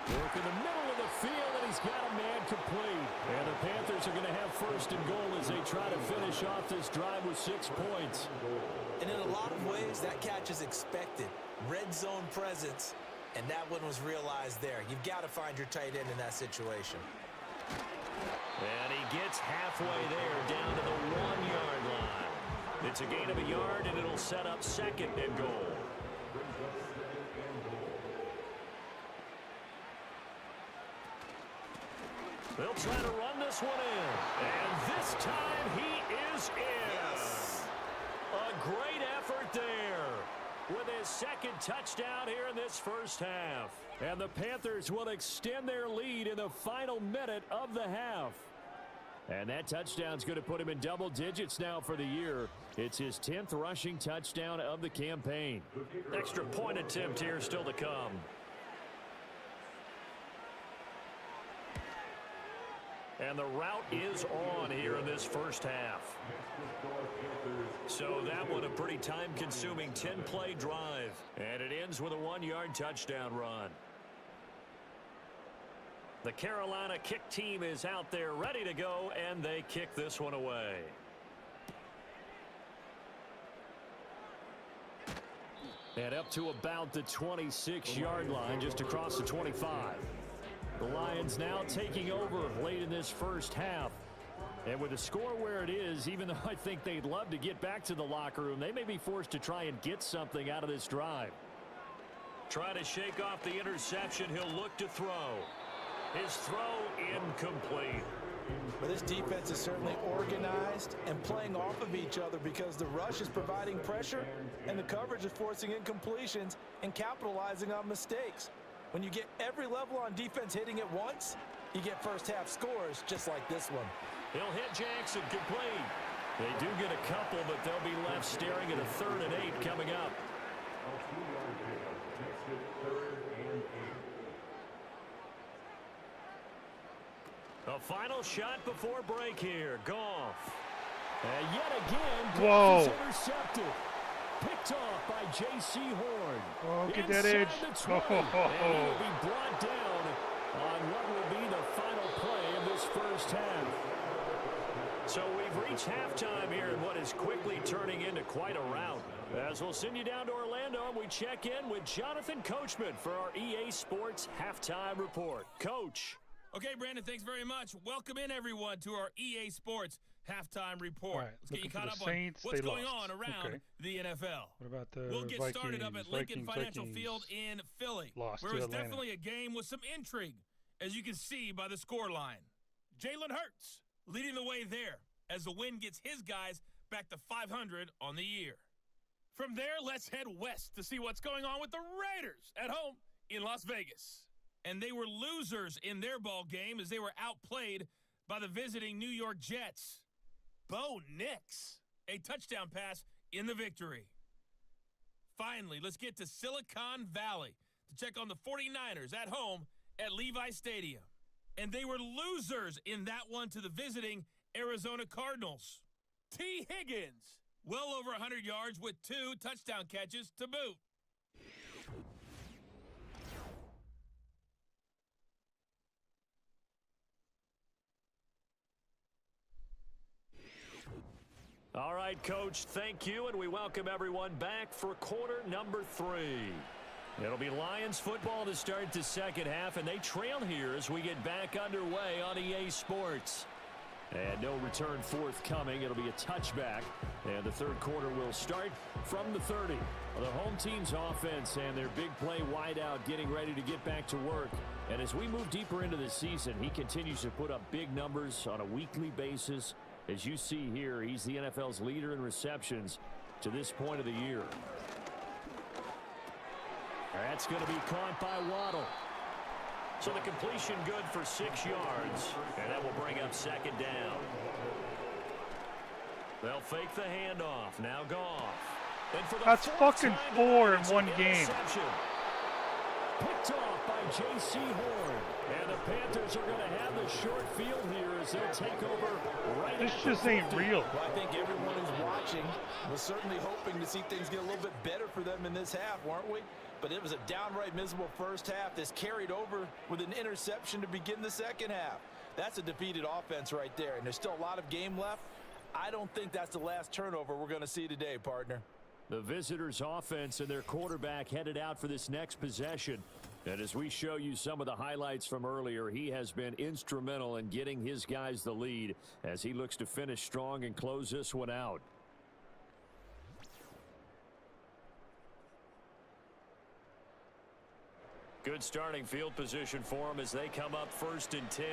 Work in the middle of the field, and he's got a man complete. And the Panthers are going to have 1st and goal as they try to finish off this drive with 6 points. And in a lot of ways, that catch is expected. Red zone presence, and that one was realized there. You've got to find your tight end in that situation. And he gets halfway there, down to the 1-yard line. It's a gain of a yard, and it'll set up 2nd and goal. They'll try to run this one in. And this time he is in. Yes. A great effort there with his 2nd touchdown here in this first half. And the Panthers will extend their lead in the final minute of the half. And that touchdown's going to put him in double digits now for the year. It's his 10th rushing touchdown of the campaign. Extra point attempt here still to come. And the route is on here in this first half. So that one a pretty time-consuming 10-play drive. And it ends with a 1-yard touchdown run. The Carolina kick team is out there ready to go, and they kick this one away. And up to about the 26-yard line, just across the 25. The Lions now taking over late in this first half. And with the score where it is, even though I think they'd love to get back to the locker room, they may be forced to try and get something out of this drive. Try to shake off the interception. He'll look to throw. His throw incomplete. But this defense is certainly organized and playing off of each other because the rush is providing pressure and the coverage is forcing incompletions and capitalizing on mistakes. When you get every level on defense hitting at once, you get first half scores just like this one. He'll hit Jackson complete. They do get a couple, but they'll be left staring at a 3rd and 8 coming up. A final shot before break here. Goff. And yet again, Goff is intercepted. Picked off by J.C. Horn. Oh, get that edge. And he'll be brought down on what will be the final play of this first half. So we've reached halftime here in what is quickly turning into quite a rout. As we'll send you down to Orlando, and we check in with Jonathan Coachman for our EA Sports Halftime Report. Coach. Okay, Brandon, thanks very much. Welcome in, everyone, to our EA Sports Halftime Report. Right, let's get you caught up Saints, on what's going on around the NFL. What about the We'll get Vikings, started up at Lincoln Financial Vikings Field in Philly, lost where to it's Atlanta. definitely a game with some intrigue, as you can see by the scoreline. Jalen Hurts leading the way there as the win gets his guys back to 500 on the year. From there, let's head west to see what's going on with the Raiders at home in Las Vegas. And they were losers in their ball game as they were outplayed by the visiting New York Jets. Bo Nix, a touchdown pass in the victory. Finally, let's get to Silicon Valley to check on the 49ers at home at Levi Stadium. And they were losers in that one to the visiting Arizona Cardinals. T. Higgins, well over 100 yards with 2 touchdown catches to boot. All right, Coach, thank you, and we welcome everyone back for quarter number 3. It'll be Lions football to start the second half, and they trail here as we get back underway on EA Sports. And no return forthcoming. It'll be a touchback, and the third quarter will start from the 30. The home team's offense and their big play wideout getting ready to get back to work. And as we move deeper into the season, he continues to put up big numbers on a weekly basis. As you see here, he's the NFL's leader in receptions to this point of the year. That's going to be caught by Waddle. So the completion good for 6 yards, and that will bring up second down. They'll fake the handoff. Now Goff. And for the That's fucking 4 in one game. Picked off by J.C. Horn. And the Panthers are going to have the short field here as they'll take over right This after just ain't 50. real. Well, I think everyone who's watching was certainly hoping to see things get a little bit better for them in this half, weren't we? But it was a downright miserable first half. This carried over with an interception to begin the second half. That's a defeated offense right there, and there's still a lot of game left. I don't think that's the last turnover we're going to see today, partner. The visitors' offense and their quarterback headed out for this next possession. And as we show you some of the highlights from earlier, he has been instrumental in getting his guys the lead as he looks to finish strong and close this one out. Good starting field position for them as they come up 1st and 10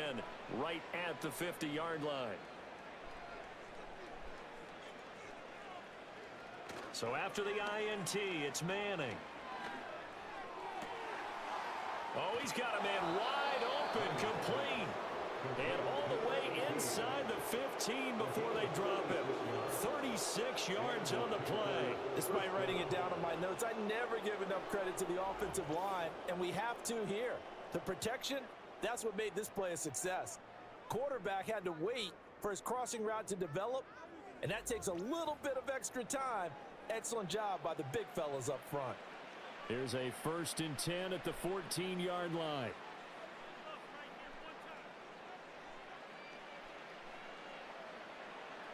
right at the 50-yard line. So after the INT, it's Manning. Oh, he's got a man wide open, complete. And all the way inside the 15 before they drop him. 36 yards on the play. Despite writing it down on my notes, I never give enough credit to the offensive line, and we have to here. The protection, that's what made this play a success. Quarterback had to wait for his crossing route to develop, and that takes a little bit of extra time. Excellent job by the big fellas up front. Here's a 1st and 10 at the 14-yard line.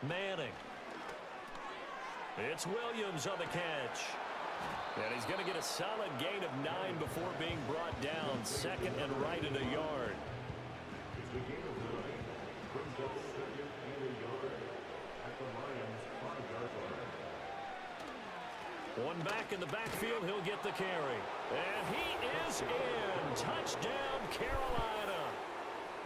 Manning. It's Williams on the catch. And he's going to get a solid gain of 9 before being brought down. 2nd and right at a yard. One back in the backfield, he'll get the carry. And he is in. Touchdown, Carolina.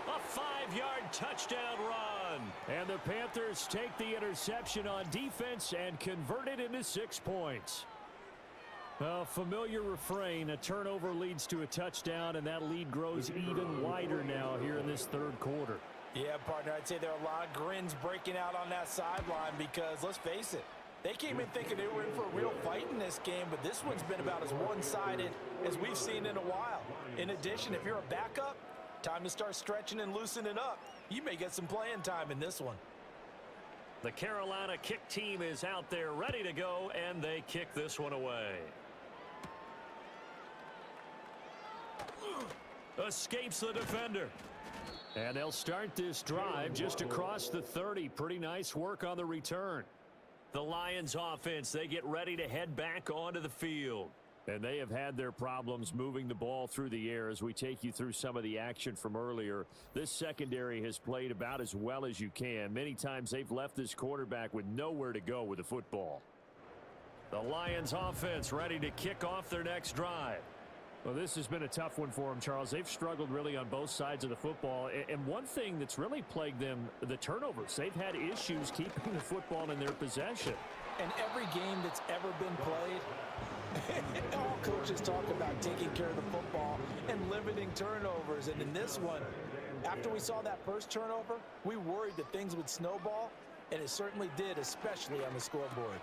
A 5-yard touchdown run. And the Panthers take the interception on defense and convert it into 6 points. A familiar refrain, a turnover leads to a touchdown, and that lead grows even wider now here in this 3rd quarter. Yeah, partner, I'd say there are a lot of grins breaking out on that sideline because, let's face it, they came in thinking they were in for a real fight in this game, but this one's been about as one-sided as we've seen in a while. In addition, if you're a backup, time to start stretching and loosening up. You may get some playing time in this one. The Carolina kick team is out there ready to go, and they kick this one away. Escapes the defender. And they'll start this drive just across the 30. Pretty nice work on the return. The Lions offense, they get ready to head back onto the field. And they have had their problems moving the ball through the air as we take you through some of the action from earlier. This secondary has played about as well as you can. Many times they've left this quarterback with nowhere to go with the football. The Lions offense ready to kick off their next drive. Well, this has been a tough one for them, Charles. They've struggled really on both sides of the football. And one thing that's really plagued them, the turnovers. They've had issues keeping the football in their possession. And every game that's ever been played, all coaches talk about taking care of the football and limiting turnovers. And in this one, after we saw that first turnover, we worried that things would snowball, and it certainly did, especially on the scoreboard.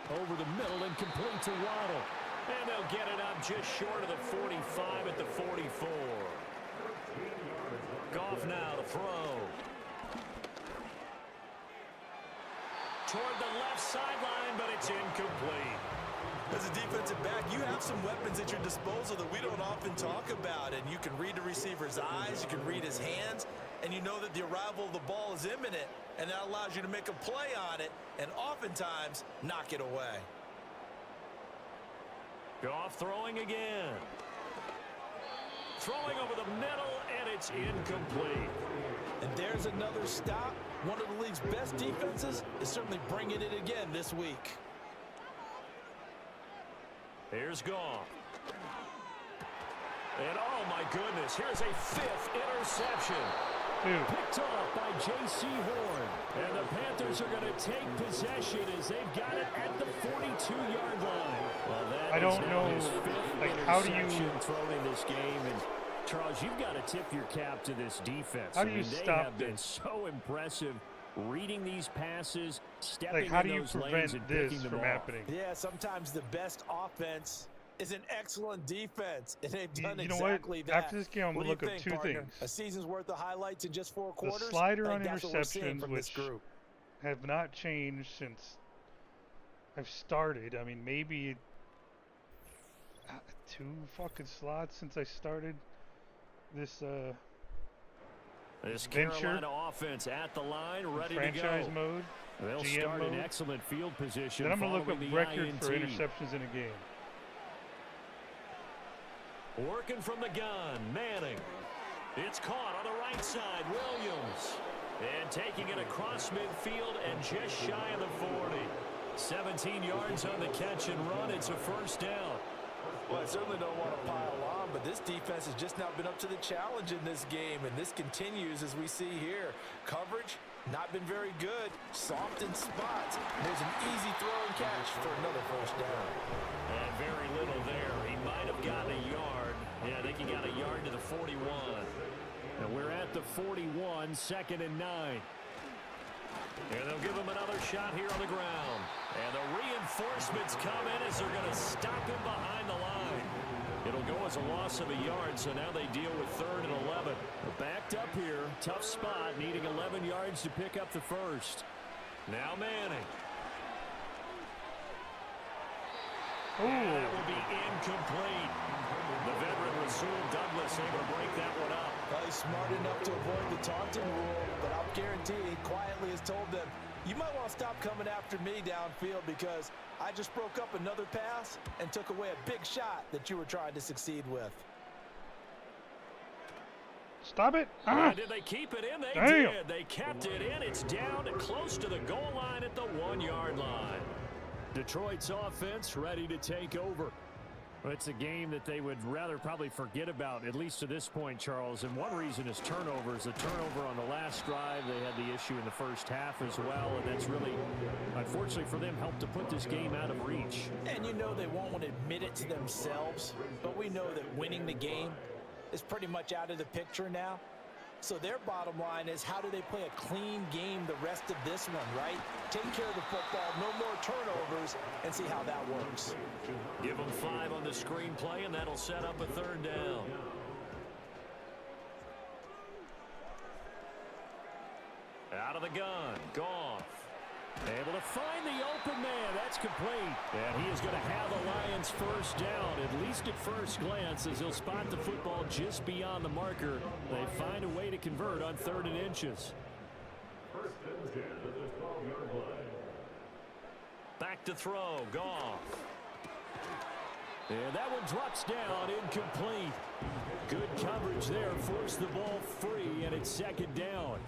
Over the middle and complete to Waddle. And they'll get it up just short of the 45 at the 44. Goff now to throw. Toward the left sideline, but it's incomplete. As a defensive back, you have some weapons at your disposal that we don't often talk about. And you can read the receiver's eyes, you can read his hands, and you know that the arrival of the ball is imminent. And that allows you to make a play on it and oftentimes knock it away. Goff throwing again. Throwing over the middle, and it's incomplete. And there's another stop. One of the league's best defenses is certainly bringing it again this week. Here's Goff. And oh my goodness, here's a 5th interception. Picked off by J.C. Horn. And the Panthers are going to take possession as they've got it at the 42-yard line. Well, that I don't know, like, how do you thrown in this game? And Charles, you've got to tip your cap to this defense. How do you they stop have been so impressive reading these passes, stepping like, how in do you those lanes and prevent picking this them from off. happening? Yeah, sometimes the best offense is an excellent defense, and they've done You know exactly what? that. After this game, I'm What going do to you look think, up two partner? things. A season's worth of highlights in just 4 quarters? The slider I on think that's what we're seeing interceptions, from this which group. have not changed since I've started. I mean, maybe 2 fucking slots since I started this This venture, Carolina offense at the line, ready to franchise go. mode. They'll GM start mode. in excellent field position. Then I'm going to look up following the record INT. for interceptions in a game. Working from the gun, Manning. It's caught on the right side, Williams. And taking it across midfield and just shy of the 40. 17 yards on the catch and run. It's a first down. Well, I certainly don't want to pile on, but this defense has just not been up to the challenge in this game, and this continues as we see here. Coverage, not been very good. Soft in spots. There's an easy throw and catch for another first down. And very little there. He might have gotten a yard. Yeah, I think he got a yard to the 41. And we're at the 41, 2nd and 9. And they'll give him another shot here on the ground. And the reinforcements come in as they're going to stop him behind the line. It'll go as a loss of a yard, so now they deal with 3rd and 11. Backed up here, tough spot, needing 11 yards to pick up the first. Now Manning. And that will be incomplete. The veteran Rasul Douglas able to break that one up. He's smart enough to avoid the taunting rule, but I'll guarantee he quietly has told them, you might want to stop coming after me downfield because I just broke up another pass and took away a big shot that you were trying to succeed with. Stop it. Did they keep it in? They Damn. did. They kept it in. It's down to close to the goal line at the 1-yard line. Detroit's offense ready to take over. Well, it's a game that they would rather probably forget about, at least to this point, Charles. And one reason is turnovers. A turnover on the last drive. They had the issue in the first half as well. And that's really, unfortunately for them, helped to put this game out of reach. And you know they won't admit it to themselves, but we know that winning the game is pretty much out of the picture now. So their bottom line is, how do they play a clean game the rest of this one, right? Take care of the football, no more turnovers, and see how that works. Give them 5 on the screenplay, and that'll set up a 3rd down. Out of the gun, Goff. Able to find the open man. That's complete. And he is going to have the Lions first down, at least at first glance, as he'll spot the football just beyond the marker. They find a way to convert on 3rd and inches. Back to throw, Goff. And that one drops down, incomplete. Good coverage there, forced the ball free, and it's 2nd down.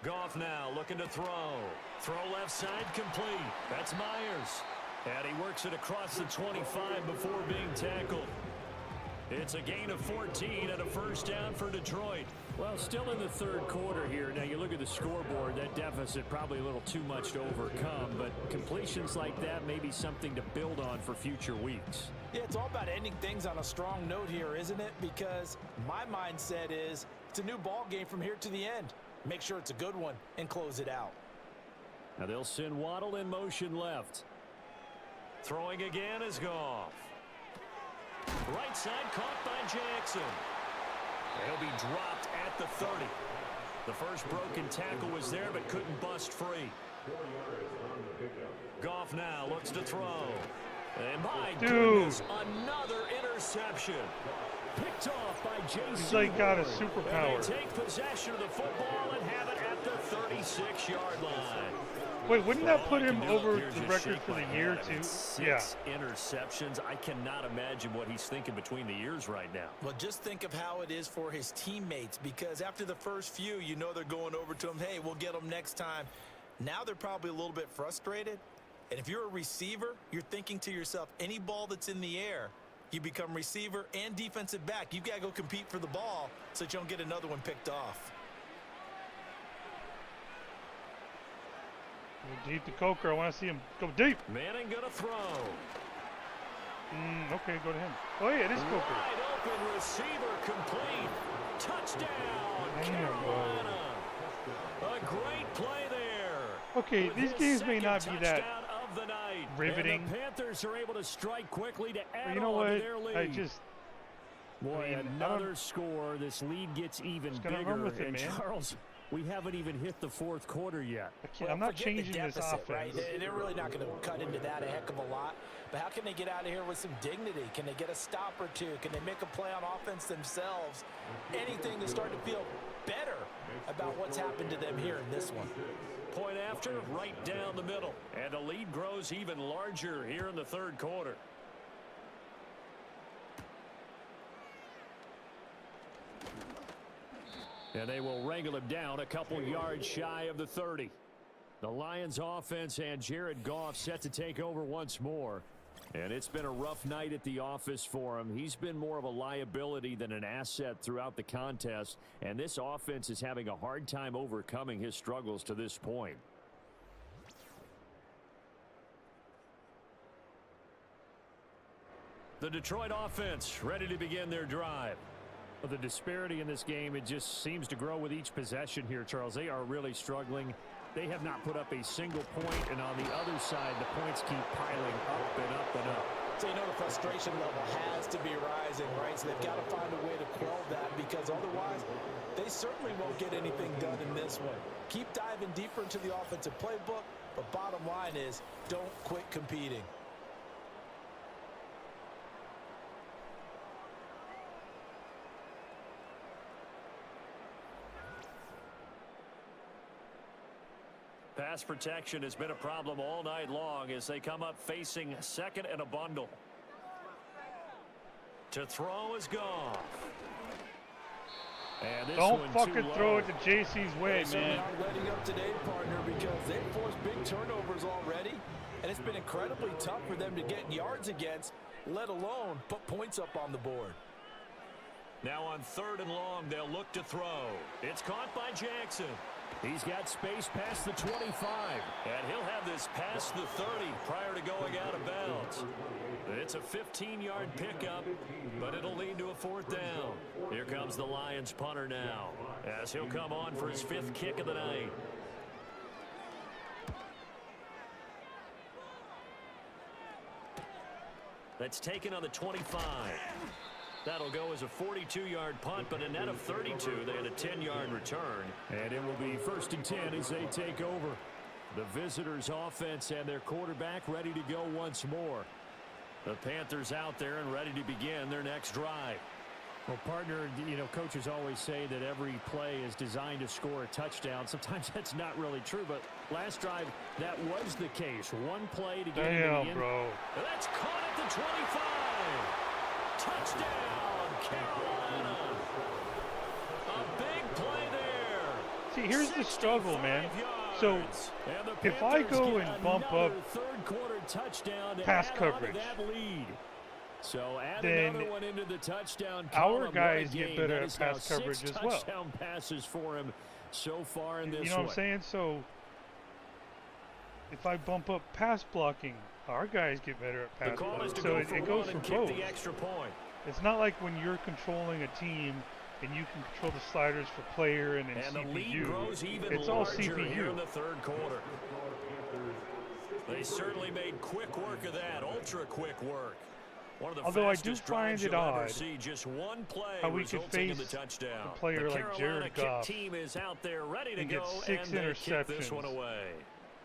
Goff now looking to throw. Throw left side complete. That's Myers. And he works it across the 25 before being tackled. It's a gain of 14 and a first down for Detroit. Well, still in the 3rd quarter here. Now, you look at the scoreboard, that deficit probably a little too much to overcome, but completions like that may be something to build on for future weeks. Yeah, it's all about ending things on a strong note here, isn't it? Because my mindset is it's a new ball game from here to the end. Make sure it's a good one and close it out. Now they'll send Waddle in motion left. Throwing again is Goff. Right side caught by Jackson. He'll be dropped at the 30. The first broken tackle was there but couldn't bust free. Goff now looks to throw. And my goodness, another interception. Picked off by Jason. He's like got a superpower. And they take possession of the football and have it at the 36-yard line. Wait, wouldn't that put him over the record for the year, too? Six interceptions. I cannot imagine what he's thinking between the ears right now. Well, just think of how it is for his teammates, because after the first few, you know they're going over to him, hey, we'll get them next time. Now they're probably a little bit frustrated. And if you're a receiver, you're thinking to yourself, any ball that's in the air, you become receiver and defensive back. You've got to go compete for the ball so that you don't get another one picked off. Go deep to Coker. I want to see him go deep. Manning going to throw. Okay, go to him. Oh, yeah, it is Coker. Wide open receiver complete. Touchdown, Carolina. A great play there. Okay, these games may not be that of the night. riveting. And the Panthers are able to strike quickly to add But you know on to what? their lead. I just... Boy, another score. This lead gets even bigger. Run with it, and man. Charles, we haven't even hit the 4th quarter yet. I'm not Forget the changing this deficit, offense. right? They're really not going to cut into that a heck of a lot. But how can they get out of here with some dignity? Can they get a stop or two? Can they make a play on offense themselves? Anything to start to feel better about what's happened to them here in this one. Point after, right down the middle. And the lead grows even larger here in the third quarter. And they will wrangle him down a couple yards shy of the 30. The Lions offense and Jared Goff set to take over once more. And it's been a rough night at the office for him. He's been more of a liability than an asset throughout the contest. And this offense is having a hard time overcoming his struggles to this point. The Detroit offense ready to begin their drive. The disparity in this game, it just seems to grow with each possession here, Charles. They are really struggling. They have not put up a single point, and on the other side, the points keep piling up and up and up. So you know the frustration level has to be rising, right? So they've got to find a way to quell that, because otherwise they certainly won't get anything done in this one. Keep diving deeper into the offensive playbook, but bottom line is don't quit competing. Pass protection has been a problem all night long as they come up facing second and a bundle. To throw is Goff. And this Don't one fucking too throw low. it to JC's way, They're man. not letting up today, partner, because they've forced big turnovers already, and it's been incredibly tough for them to get yards against, let alone put points up on the board. Now on 3rd and long, they'll look to throw. It's caught by Jackson. He's got space past the 25. And he'll have this past the 30 prior to going out of bounds. It's a 15-yard pickup, but it'll lead to a 4th down. Here comes the Lions punter now, as he'll come on for his 5th kick of the night. That's taken on the 25. That'll go as a 42-yard punt, but a net of 32. They had a 10-yard return. And it will be 1st and 10 as they take over. The visitors' offense and their quarterback ready to go once more. The Panthers out there and ready to begin their next drive. Well, partner, you know, coaches always say that every play is designed to score a touchdown. Sometimes that's not really true, but last drive, that was the case. One play to get into the end. Bro. That's caught at the 25. Touchdown, Carolina. A big play there. See, here's the struggle, man. So, if I go and bump up pass coverage, so add then another one into the touchdown our column. guys What a get game. better That at is now pass coverage 6 as well. touchdown passes for him so far in this You know what I'm one. saying? So, if I bump up pass blocking, our guys get better at The pass call is blocking. to So go it for goes one for and kick both. the extra point. It's not like when you're controlling a team and you can control the sliders for player and then And the lead CPU. grows even It's all larger here in CPU. the 3rd quarter. They certainly made quick work of that, ultra quick work. One of the Although I do fastest find drives it you'll ever odd see. Just one play how we could resulting in the face touchdown. a player the like Carolina Jared Goff kick team is out there ready to and go, get 6 and they kick this interceptions. one away.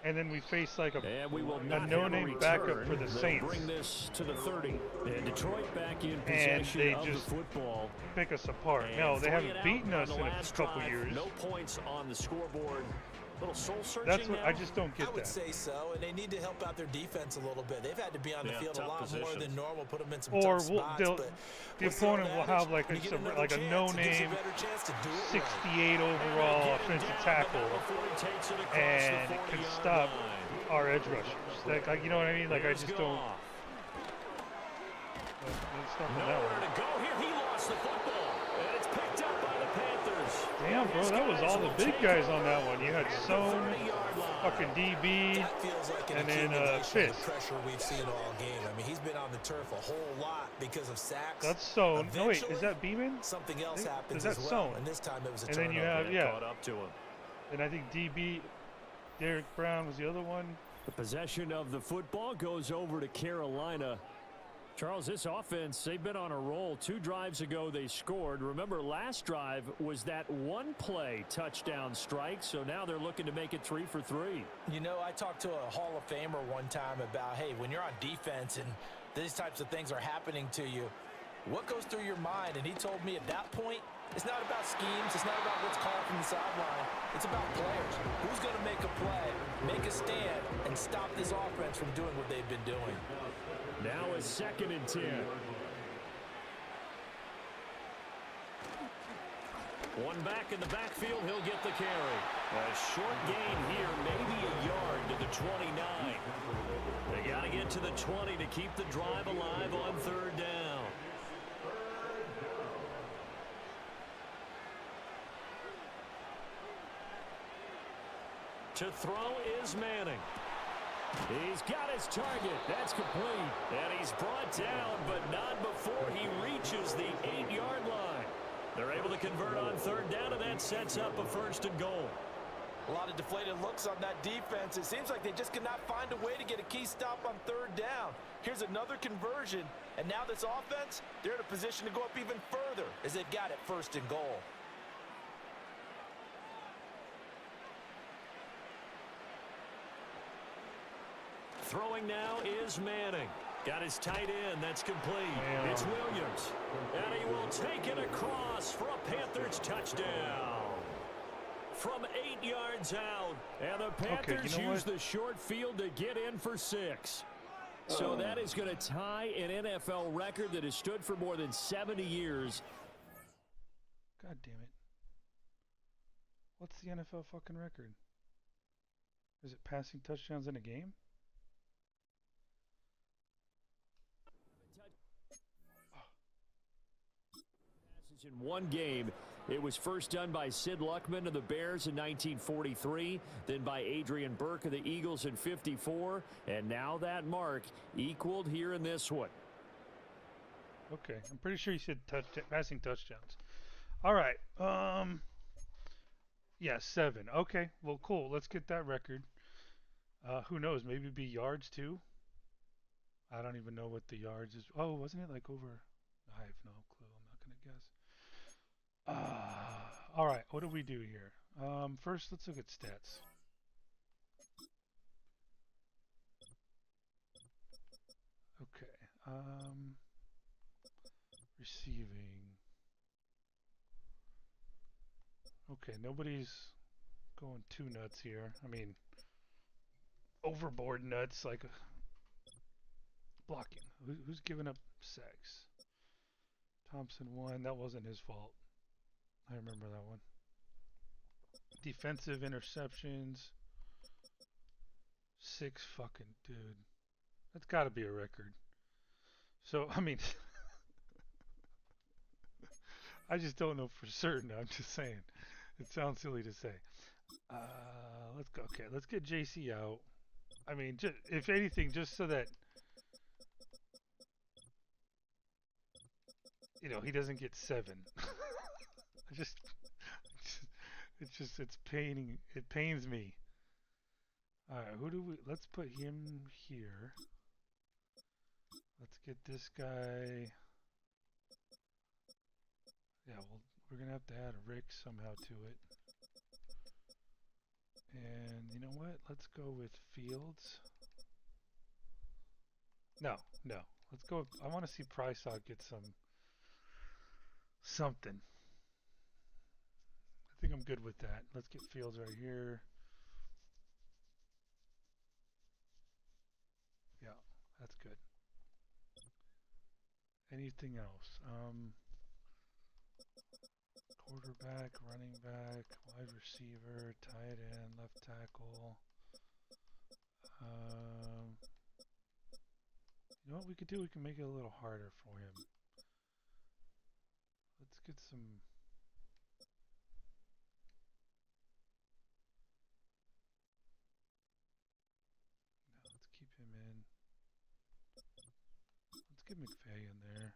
And then we face like And we will a not no-name have a backup return. for the They'll Saints. bring this to the 30. And Detroit back in And possession they of the just football. pick us apart. And No, they 3 haven't and out beaten on us the in a last couple drive. years. No points on the scoreboard. Little soul searching That's what now. I just don't get I would that. say so, and they need to help out their defense a little bit. They've had to be on the Yeah, field a tough lot more positions. than normal, put them in some Or tough spots. the but what's the opponent will old have adage? like When you get another a chance, it gives you no-name a better chance to do it right. 68 overall offensive tackle and can stop our edge rushers. Like, you know what I mean? Like, I just don't. Let's stop on that Nowhere one. to go here. He lost the football, and it's picked up by the Panthers. Damn, bro, that was all the big guys on that one. You had Sohn, fucking DB, That feels like an and then accumulation Fitz. of pressure we've seen all game. I mean, he's been on the turf a whole lot because of sacks. That's Sohn. No, wait, is Eventually, that Beeman? something else Is happens that as well, Sohn? and this time it was a And turnover. then you have, yeah, Caught up to him. and I think DB, Derek Brown was the other one. The possession of the football goes over to Carolina. Charles, this offense, they've been on a roll. 2 drives ago, they scored. Remember, last drive was that one-play touchdown strike, so now they're looking to make it 3 for 3. You know, I talked to a Hall of Famer one time about, hey, when you're on defense and these types of things are happening to you, what goes through your mind? And he told me at that point, it's not about schemes. It's not about what's called from the sideline. It's about players. Who's going to make a play, make a stand, and stop this offense from doing what they've been doing. Now a 2nd and 10. One back in the backfield, he'll get the carry. A short gain here, maybe a yard to the 29. They got to get to the 20 to keep the drive alive on 3rd down. To throw is Manning. He's got his target. That's complete. And he's brought down, but not before he reaches the 8-yard line. They're able to convert on 3rd down, and that sets up a 1st and goal. A lot of deflated looks on that defense. It seems like they just cannot find a way to get a key stop on 3rd down. Here's another conversion, and now this offense, they're in a position to go up even further as they've got it 1st and goal. Throwing now is Manning. Got his tight end. That's complete. Damn. It's Williams. And he will take it across for a Panthers touchdown. From 8 yards out. And the Panthers use the short field to get in for 6. So that is going to tie an NFL record that has stood for more than 70 years. God damn it. What's the NFL fucking record? Is it passing touchdowns in a game? In one game, it was first done by Sid Luckman of the Bears in 1943, then by Adrian Burke of the Eagles in 54, and now that mark equaled here in this one. Okay, I'm pretty sure you said passing touchdowns. All right. Yeah, 7. Okay, well, cool. Let's get that record. Who knows? Maybe it'd be yards too. I don't even know what the yards is. Oh, wasn't it like over? I have no clue. I'm not gonna guess. All right, what do we do here? First, let's look at stats. Okay. Receiving. Okay, nobody's going too nuts here. I mean, overboard nuts, like blocking. Who's giving up sacks? Thompson 1. That wasn't his fault. I remember that one. Defensive interceptions. 6 fucking dude. That's got to be a record. So, I mean, I just don't know for certain. I'm just saying. It sounds silly to say. Let's go. Okay, let's get JC out. I mean, if anything, just so that, you know, he doesn't get 7. It's paining. It pains me. All right, let's put him here. Let's get this guy. Yeah, well, we're gonna have to add a Rick somehow to it. And you know what? Let's go with Fields. No. Let's go. I want to see Prysock get something. I think I'm good with that. Let's get Fields right here. Yeah, that's good. Anything else? Quarterback, running back, wide receiver, tight end, left tackle. You know what we could do? We can make it a little harder for him. Let's get some. No, let's keep him in. Let's get McVay in there.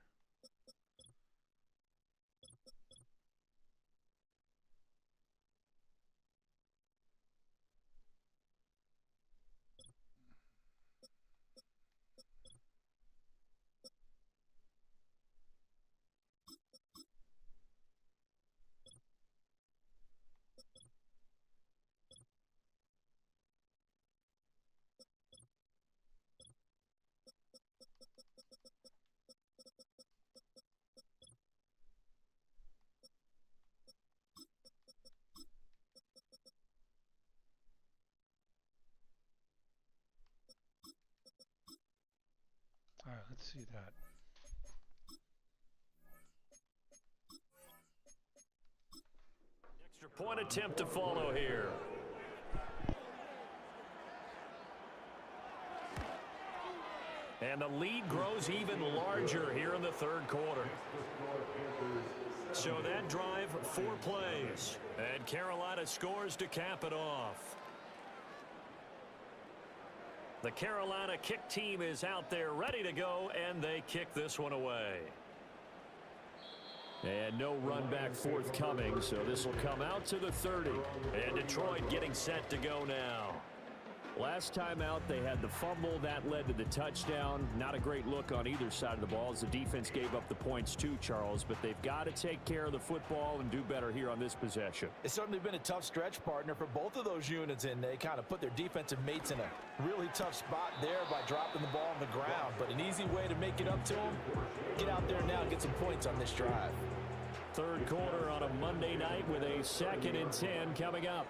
All right, let's see that. Extra point attempt to follow here. And the lead grows even larger here in the third quarter. So that drive, 4 plays. And Carolina scores to cap it off. The Carolina kick team is out there ready to go, and they kick this one away. And no run back forthcoming, so this will come out to the 30. And Detroit getting set to go now. Last time out, they had the fumble. That led to the touchdown. Not a great look on either side of the ball as the defense gave up the points too, Charles. But they've got to take care of the football and do better here on this possession. It's certainly been a tough stretch, partner, for both of those units, and they kind of put their defensive mates in a really tough spot there by dropping the ball on the ground. But an easy way to make it up to them, get out there now and get some points on this drive. Third quarter on a Monday night with a 2nd and 10 coming up.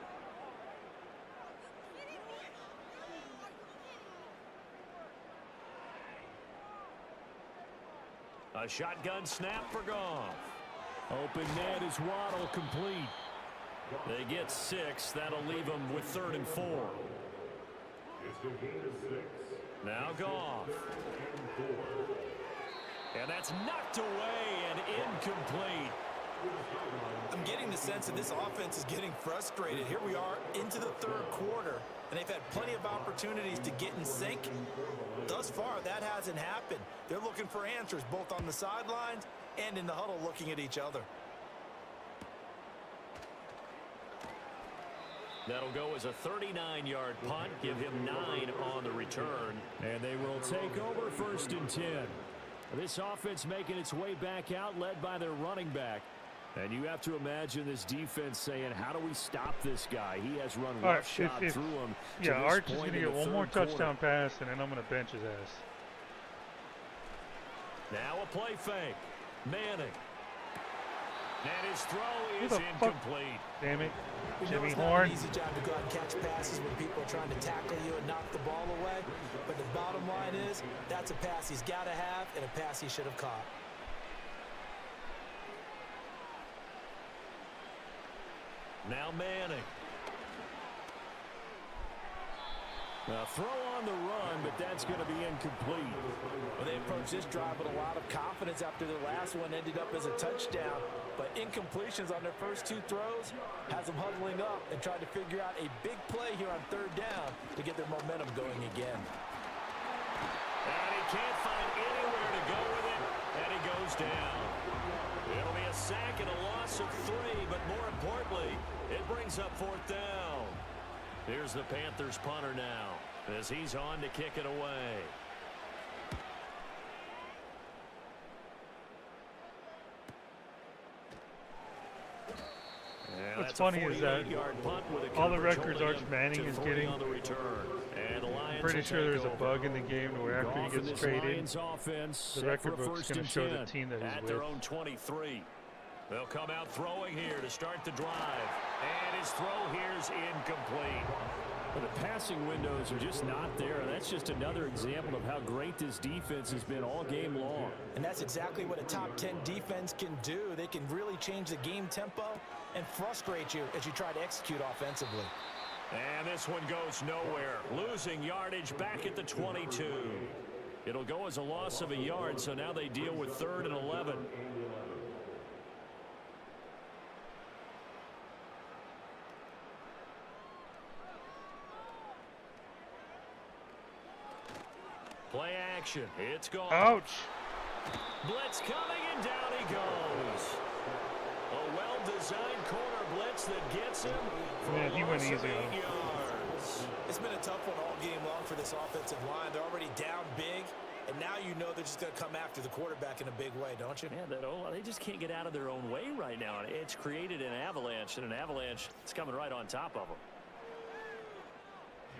A shotgun snap for Goff. Open net is Waddle complete. They get 6. That'll leave them with 3rd and 4. Now Goff. And that's knocked away and incomplete. I'm getting the sense that this offense is getting frustrated. Here we are into the third quarter, and they've had plenty of opportunities to get in sync. Thus far, that hasn't happened. They're looking for answers both on the sidelines and in the huddle looking at each other. That'll go as a 39-yard punt. Give him 9 on the return. And they will take over 1st and 10. This offense making its way back out, led by their running back. And you have to imagine this defense saying, how do we stop this guy? He has run roughshod through him. Yeah, Arch is going to get one more touchdown pass, and then I'm going to bench his ass. Now a play fake. Manning. And his throw is incomplete. Damn it. Jimmy Jimmy Horn. It's not an easy job to go out and catch passes when people are trying to tackle you and knock the ball away. But the bottom line is, that's a pass he's got to have and a pass he should have caught. Now Manning. A throw on the run, but that's going to be incomplete. Well, they approached this drive with a lot of confidence after their last one ended up as a touchdown. But incompletions on their first 2 throws has them huddling up and trying to figure out a big play here on 3rd down to get their momentum going again. And he can't find anywhere to go with it, and he goes down. It'll be a sack and a loss of 3, but more importantly, it brings up 4th down. Here's the Panthers punter now as he's on to kick it away. What's funny is that all the records Arch Manning is getting, on the return. And the I'm pretty sure there's a bug in the game where after he gets traded, the record book's going to show the team that he's at with. their own 23. They'll come out throwing here to start the drive. And his throw here's incomplete. Well, the passing windows are just not there. That's just another example of how great this defense has been all game long. And that's exactly what a top 10 defense can do. They can really change the game tempo and frustrate you as you try to execute offensively. And this one goes nowhere. Losing yardage back at the 22. It'll go as a loss of a yard, so now they deal with 3rd and 11. Play action. It's gone. Ouch. Blitz coming, and down he goes. A well-designed corner blitz that gets him for Yeah, he went a loss of easy 8 on him. yards. It's been a tough one all game long for this offensive line. They're already down big, and now you know they're just going to come after the quarterback in a big way, don't you? Yeah, they just can't get out of their own way right now. It's created an avalanche, and an avalanche is coming right on top of them.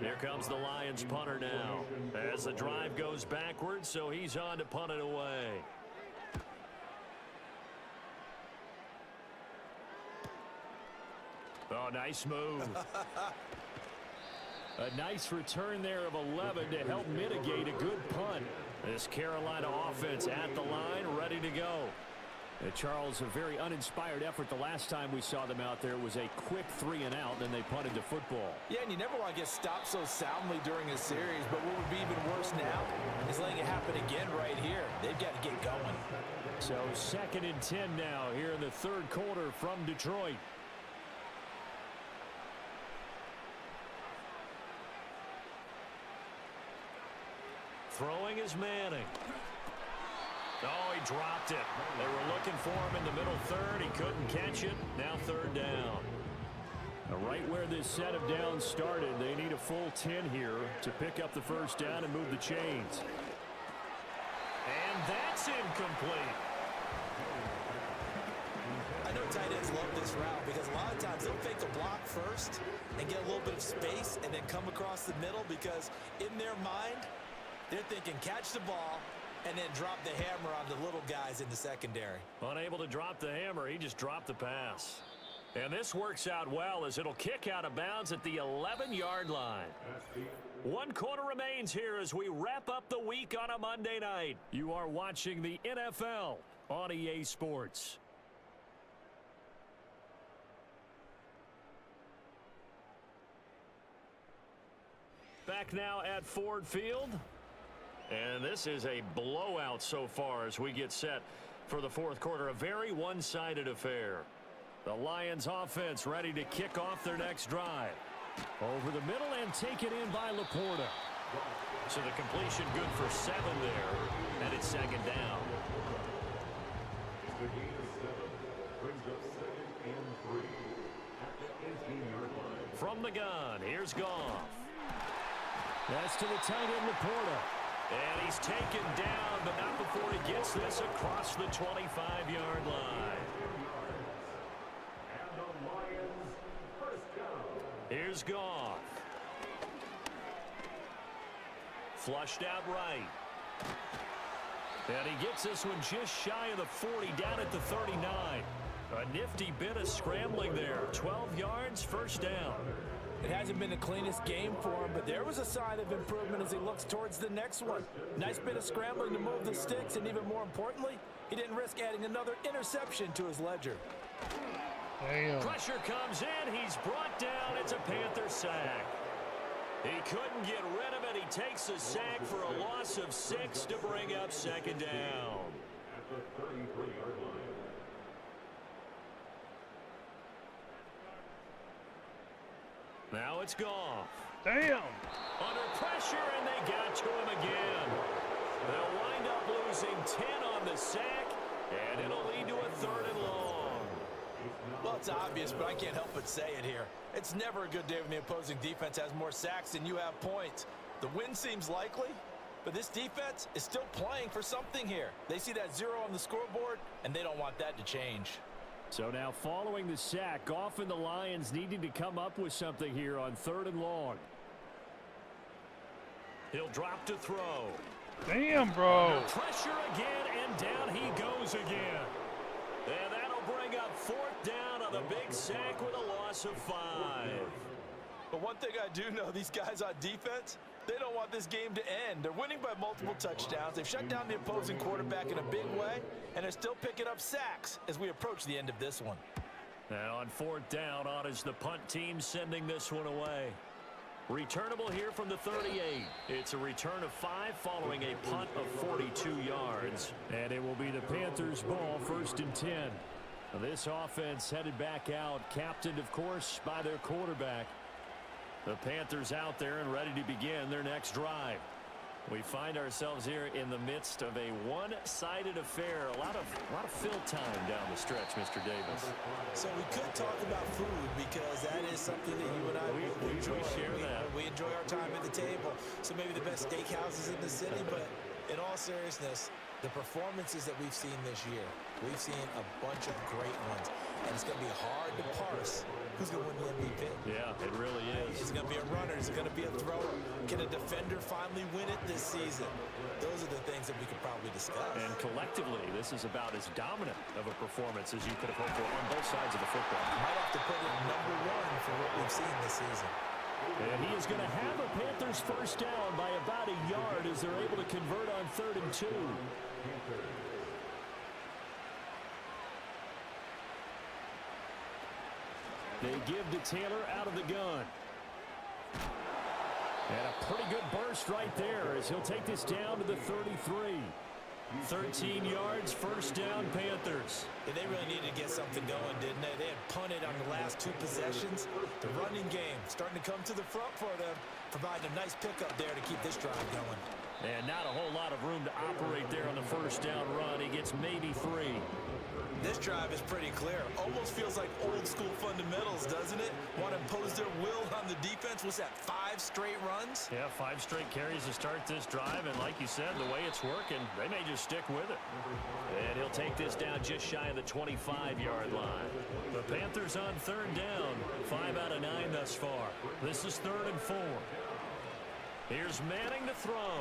Here comes the Lions punter now as the drive goes backwards, so he's on to punt it away. Oh, nice move. A nice return there of 11 to help mitigate a good punt. This Carolina offense at the line, ready to go. Charles, a very uninspired effort the last time we saw them out there. Was a quick 3 and out, then they punted the football. Yeah, and you never want to get stopped so soundly during a series, but what would be even worse now is letting it happen again right here. They've got to get going. So 2nd and 10 now here in the 3rd quarter from Detroit. Throwing is Manning. Oh, he dropped it. They were looking for him in the middle 3rd. He couldn't catch it. Now 3rd down. Right where this set of downs started, they need a full 10 here to pick up the 1st down and move the chains. And that's incomplete. I know tight ends love this route because a lot of times they'll fake a block first and get a little bit of space and then come across the middle because in their mind, they're thinking catch the ball and then drop the hammer on the little guys in the secondary. Unable to drop the hammer, he just dropped the pass. And this works out well as it'll kick out of bounds at the 11-yard line. 1 quarter remains here as we wrap up the week on a Monday night. You are watching the NFL on EA Sports. Back now at Ford Field. And this is a blowout so far as we get set for the 4th quarter. A very one-sided affair. The Lions offense ready to kick off their next drive. Over the middle and taken in by Laporta. So the completion good for 7 there. And it's 2nd down. From the gun, here's Goff. That's to the tight end, Laporta. And he's taken down, but not before he gets this across the 25-yard line. Here's Goff. Flushed out right. And he gets this one just shy of the 40, down at the 39. A nifty bit of scrambling there. 12 yards, 1st down. It hasn't been the cleanest game for him, but there was a sign of improvement as he looks towards the next one. Nice bit of scrambling to move the sticks, and even more importantly, he didn't risk adding another interception to his ledger. Damn. Pressure comes in. He's brought down. It's a Panther sack. He couldn't get rid of it. He takes a sack for a loss of 6 to bring up 2nd down. Now it's Goff. Damn. Under pressure, and they got to him again. They'll wind up losing 10 on the sack, and it'll lead to a 3rd and long. Well, it's obvious, but I can't help but say it here. It's never a good day when the opposing defense has more sacks than you have points. The win seems likely, but this defense is still playing for something here. They see that 0 on the scoreboard, and they don't want that to change. So now following the sack, Goff and the Lions needing to come up with something here on 3rd and long. He'll drop to throw. Damn, bro. Pressure again, and down he goes again. And that'll bring up 4th down on the big sack with a loss of 5. But one thing I do know, these guys on defense, they don't want this game to end. They're winning by multiple touchdowns. They've shut down the opposing quarterback in a big way, and they're still picking up sacks as we approach the end of this one. Now on 4th down, on is the punt team sending this one away. Returnable here from the 38. It's a return of 5 following a punt of 42 yards. And it will be the Panthers' ball, 1st and 10. This offense headed back out, captained, of course, by their quarterback. The Panthers out there and ready to begin their next drive. We find ourselves here in the midst of a one-sided affair. A lot of fill time down the stretch, Mr. Davis. So we could talk about food because that is something that you and I enjoy. We share that. We enjoy our time at the table. So maybe the best steakhouses in the city, but in all seriousness, the performances that we've seen this year, we've seen a bunch of great ones. And it's going to be hard to parse who's going to win the MVP. Yeah, it really is. Is it going to be a runner? Is it going to be a thrower? Can a defender finally win it this season? Those are the things that we could probably discuss. And collectively, this is about as dominant of a performance as you could have hoped for on both sides of the football. Might have to put it number 1 for what we've seen this season. And he is going to have a Panthers first down by about a yard as they're able to convert on 3rd and 2. They give to Taylor out of the gun. And a pretty good burst right there as he'll take this down to the 33. 13 yards, first down, Panthers. Yeah, they really needed to get something going, didn't they? They had punted on the last 2 possessions. The running game starting to come to the front for them, providing a nice pickup there to keep this drive going. And not a whole lot of room to operate there on the first down run. He gets maybe 3. This drive is pretty clear. Almost feels like old school fundamentals, doesn't it? Want to impose their will on the defense. Was that 5 straight runs? Yeah, 5 straight carries to start this drive. And like you said, the way it's working, they may just stick with it. And he'll take this down just shy of the 25-yard line. The Panthers on 3rd down. 5 out of 9 thus far. This is 3rd and 4. Here's Manning to throw.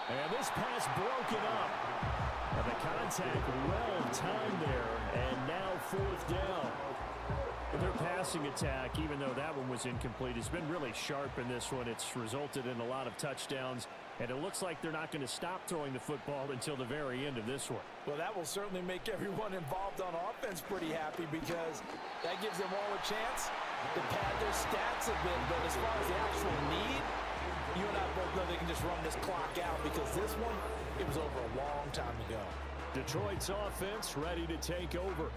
And this pass broken up. And the contact well timed there, and now 4th down. Their passing attack, even though that one was incomplete, has been really sharp in this one. It's resulted in a lot of touchdowns, and it looks like they're not going to stop throwing the football until the very end of this one. Well, that will certainly make everyone involved on offense pretty happy because that gives them all a chance to pad their stats a bit. But as far as the actual need, you and I both know they can just run this clock out because this one, it was over a long time ago. Detroit's offense ready to take over.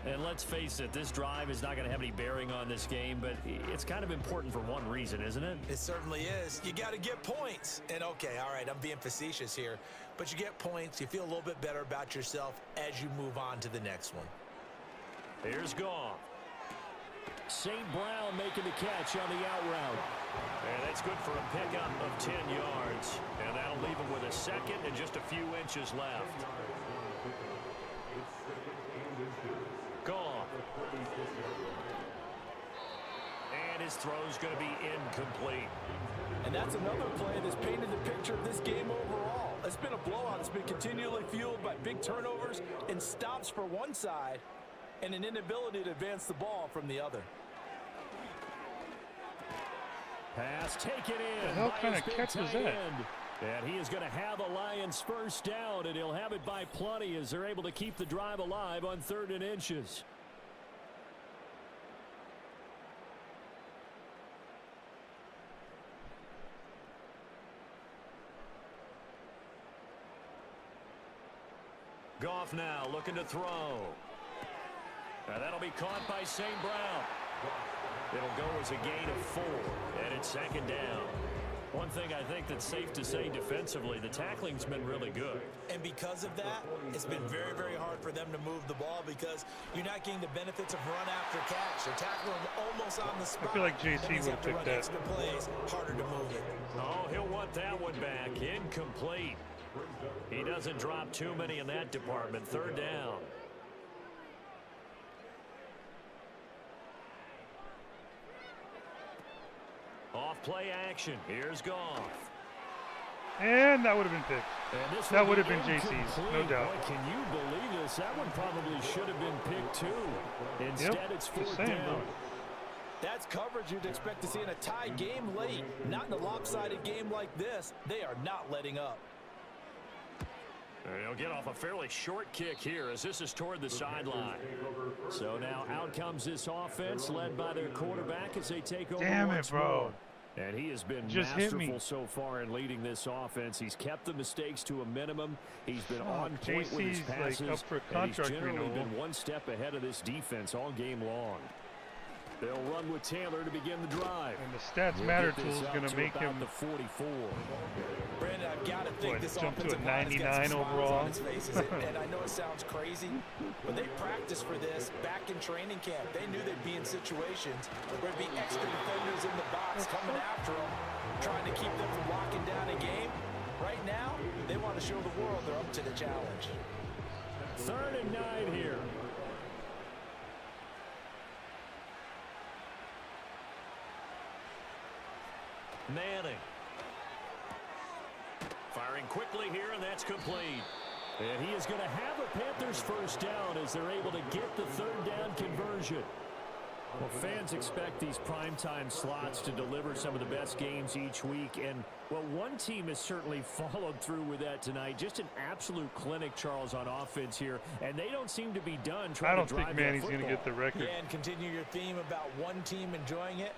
And let's face it, this drive is not going to have any bearing on this game, but it's kind of important for one reason, isn't it? It certainly is. You got to get points. And okay, all right, I'm being facetious here, but you get points, you feel a little bit better about yourself as you move on to the next one. Here's Goff. St. Brown making the catch on the out route. And that's good for a pickup of 10 yards. And that'll leave him with a second and just a few inches left. Goff. And his throw's going to be incomplete. And that's another play that's painted the picture of this game overall. It's been a blowout. It's been continually fueled by big turnovers and stops for one side and an inability to advance the ball from the other. Pass taken in. The hell kind of catch was that? And he is going to have a Lions first down, and he'll have it by plenty as they're able to keep the drive alive on 3rd and inches. Goff now looking to throw. Now that'll be caught by St. Brown. It'll go as a gain of 4, and it's 2nd down. One thing I think that's safe to say defensively, the tackling's been really good. And because of that, it's been very, very hard for them to move the ball because you're not getting the benefits of run after catch. They're tackling them almost on the spot. I feel like JC would have picked that. Extra plays, harder to move it. Oh, he'll want that one back. Incomplete. He doesn't drop too many in that department. 3rd down. Off play action. Here's Goff. And that would have been picked. That would have been JC's, no doubt. Boy, can you believe this? That one probably should have been picked too. Instead, it's 4th down. That's coverage you'd expect to see in a tie game late. Not in a lopsided game like this. They are not letting up. He'll get off a fairly short kick here as this is toward the sideline. So now out comes this offense led by their quarterback as they take over. Damn it, bro. And he has been Just masterful so far in leading this offense. He's kept the mistakes to a minimum. He's been on point with his passes. Like up for a and he's contract generally renewal. been one step ahead of this defense all game long. They'll run with Taylor to begin the drive. And the stats matter tool is going to make him the 44. Brandon, I've got to think this jump to a offensive line has got 99 some smiles overall. on his faces. And I know it sounds crazy, but they practiced for this back in training camp. They knew they'd be in situations where there'd be extra defenders in the box coming after them, trying to keep them from locking down a game. Right now, they want to show the world they're up to the challenge. 3rd and 9 here. Manning. Firing quickly here, and that's complete. And he is going to have a Panthers first down as they're able to get the 3rd down conversion. Well, fans expect these primetime slots to deliver some of the best games each week. And, well, one team has certainly followed through with that tonight. Just an absolute clinic, Charles, on offense here. And they don't seem to be done trying to drive that football. I don't think Manny's going to get the record. Yeah, and continue your theme about one team enjoying it.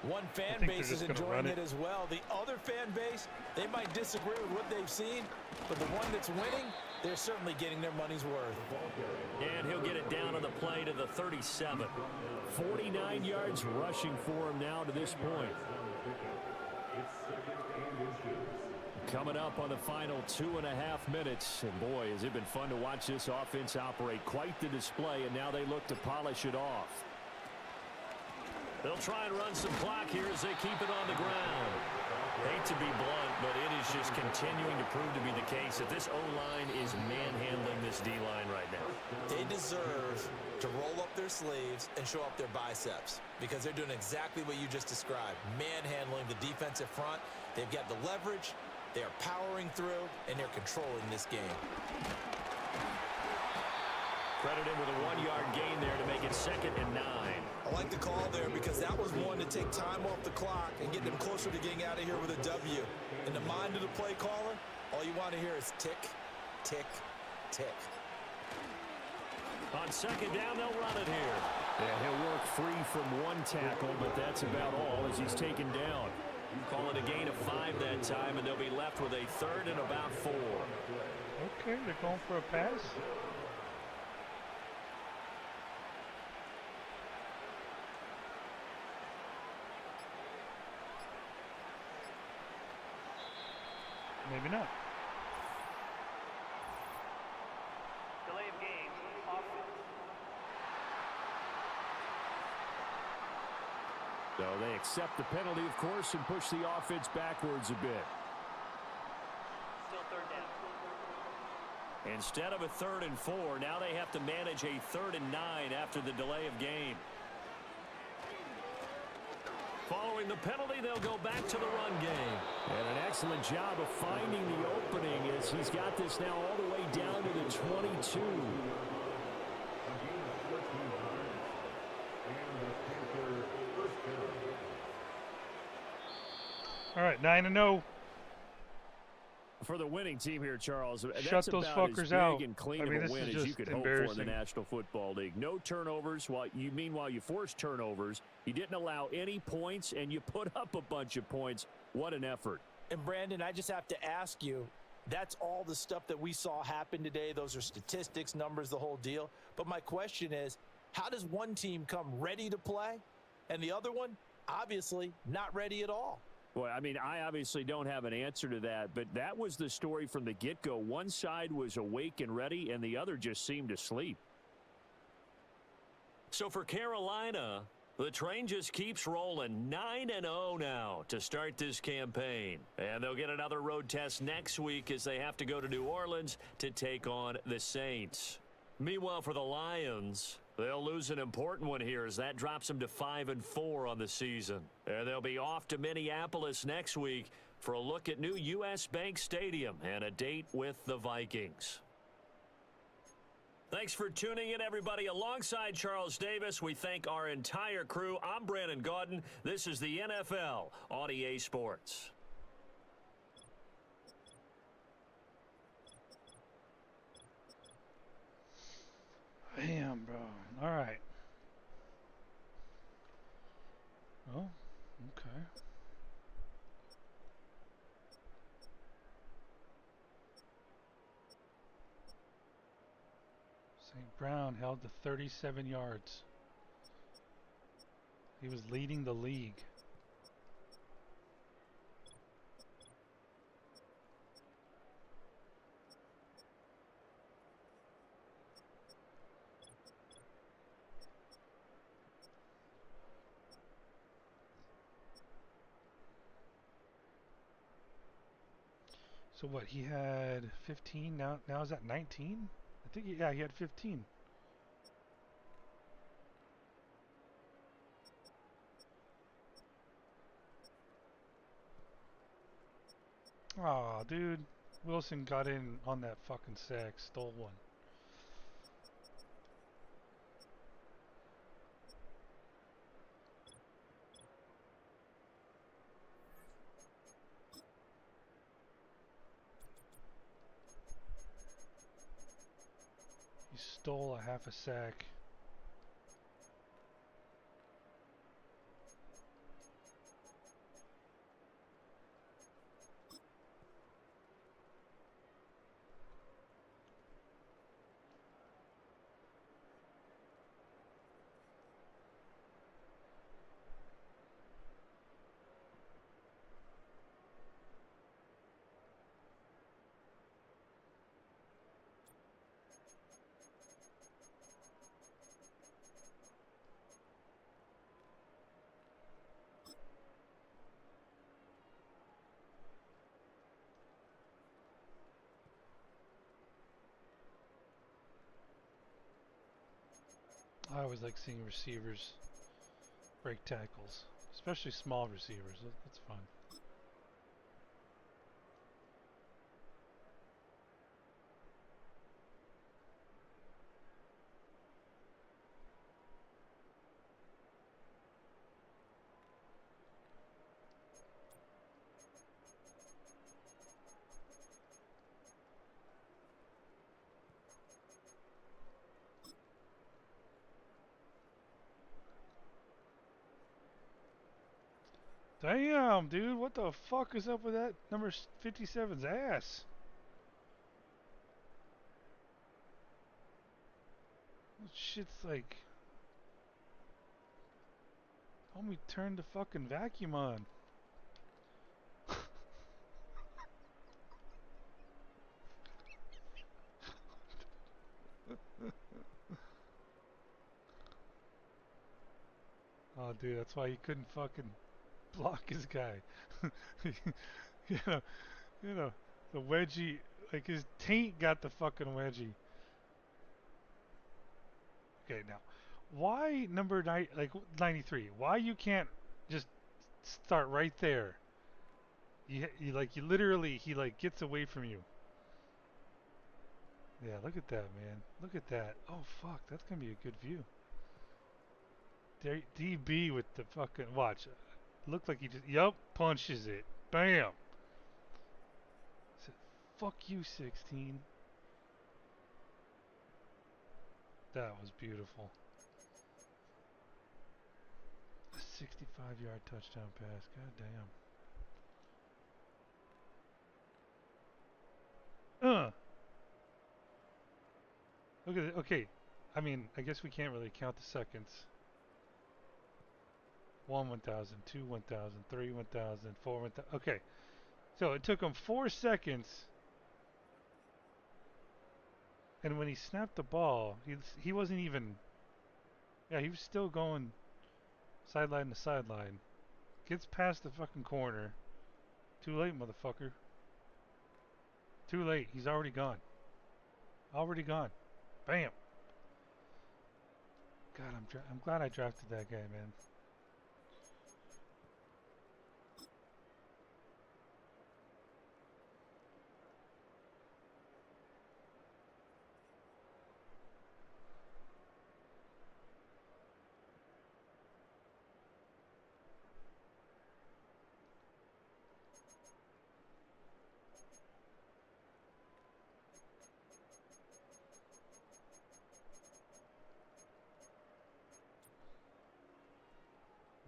One fan base is enjoying it as well. The other fan base, they might disagree with what they've seen, but the one that's winning, they're certainly getting their money's worth. And he'll get it down on the play to the 37. 49 yards rushing for him now to this point. Coming up on the final 2.5 minutes. And boy, has it been fun to watch this offense operate. Quite the display, and now they look to polish it off. They'll try and run some clock here as they keep it on the ground. Hate to be blunt, but it is just continuing to prove to be the case that this O-line is manhandling this D-line right now. They deserve to roll up their sleeves and show up their biceps because they're doing exactly what you just described, manhandling the defensive front. They've got the leverage, they're powering through, and they're controlling this game. Credit him with a 1-yard gain there to make it 2nd and 9. I like the call there because that was one to take time off the clock and get them closer to getting out of here with a W. In the mind of the play caller, all you want to hear is tick, tick, tick. On 2nd down, they'll run it here. Yeah, he'll work free from one tackle, but that's about all as he's taken down. Call it a gain of 5 that time, and they'll be left with a 3rd and about 4. Okay, they're going for a pass. Maybe not. Delay of game, offense. So they accept the penalty, of course, and push the offense backwards a bit. Still 3rd down. Instead of a 3rd and 4, now they have to manage a 3rd and 9 after the delay of game. Following the penalty, they'll go back to the run game. And an excellent job of finding the opening as he's got this now all the way down to the 22. All right, 9-0. For the winning team here, Charles, Shut that's those about fuckers as out. big and clean I mean, of a this win is as you just could hope for in the embarrassing. National Football League. No turnovers. While you forced turnovers, you didn't allow any points, and you put up a bunch of points. What an effort. And, Brandon, I just have to ask you, that's all the stuff that we saw happen today. Those are statistics, numbers, the whole deal. But my question is, how does one team come ready to play, and the other one, obviously, not ready at all? Well, I mean, I obviously don't have an answer to that, but that was the story from the get-go. One side was awake and ready, and the other just seemed to sleep. So for Carolina, the train just keeps rolling. 9-0 now to start this campaign. And they'll get another road test next week as they have to go to New Orleans to take on the Saints. Meanwhile, for the Lions, they'll lose an important one here as that drops them to 5-4 on the season. And they'll be off to Minneapolis next week for a look at new U.S. Bank Stadium and a date with the Vikings. Thanks for tuning in, everybody. Alongside Charles Davis, we thank our entire crew. I'm Brandon Gaudin. This is the NFL on EA Sports. Damn, bro. All right. Oh, okay. St. Brown held to 37 yards. He was leading the league. So what, he had 15, now is that 19? I think, yeah, he had 15. Aw, dude. Wilson got in on that fucking sack, stole one. stole a half a sack. I always like seeing receivers break tackles, especially small receivers. That's fun. Damn, dude, what the fuck is up with that number 57's ass? That shit's like, homie turned the fucking vacuum on. Oh, dude, that's why he couldn't fucking block his guy. you know, you know, the wedgie, like his taint got the fucking wedgie. Okay, now, why number like 93? Why you can't just start right there? You like you literally he like gets away from you. Yeah, look at that, man. Look at that. Oh fuck, that's gonna be a good view. DB with the fucking watch. Looked like he just yup punches it. Bam. Said, fuck you, 16. That was beautiful. A 65-yard touchdown pass. God damn. Look at it. Okay. I mean, I guess we can't really count the seconds. 1 1000, 2 1000, 3 1000, 4 1000. Okay. So it took him 4 seconds, and when he snapped the ball, he wasn't even. Yeah, he was still going sideline to sideline. Gets past the fucking corner. Too late, motherfucker. Too late. He's already gone. Already gone. Bam. God, I'm glad I drafted that guy, man.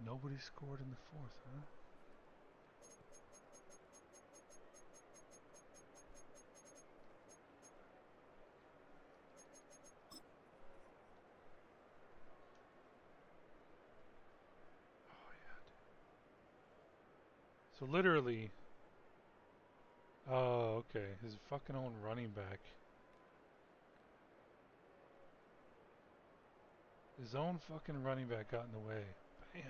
Nobody scored in the fourth, huh? Oh yeah. So literally, oh okay, his fucking own running back. His own fucking running back got in the way. Bam.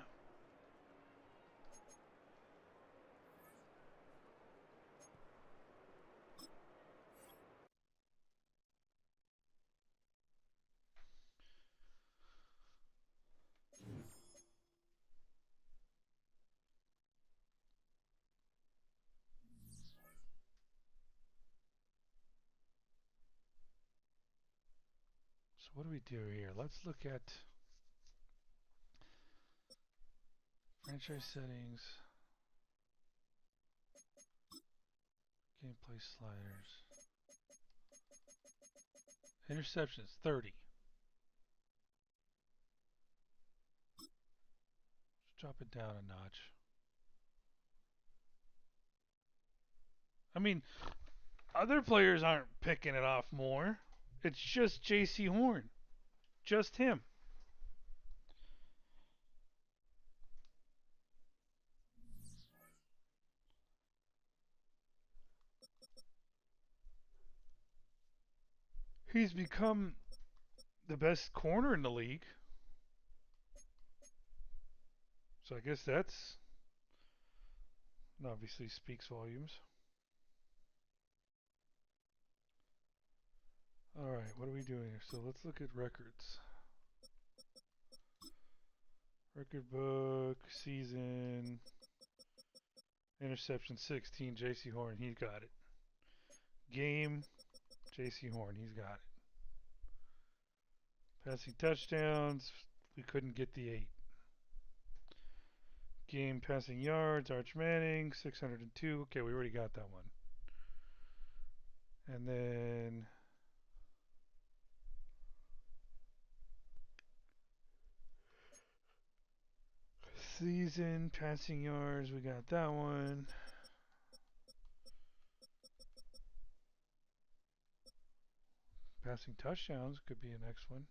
So what do we do here? Let's look at franchise settings, gameplay sliders, interceptions 30. Drop it down a notch. I mean, other players aren't picking it off more. It's just J.C. Horn. Just him. He's become the best corner in the league. So I guess that's obviously speaks volumes. All right, what are we doing here? So let's look at records. Record book, season, interception 16, J.C. Horn, he got it. Game, J.C. Horn, he's got it. Passing touchdowns, we couldn't get the 8. Game passing yards, Arch Manning, 602. Okay, we already got that one. And then season passing yards, we got that one. Passing touchdowns could be a next one.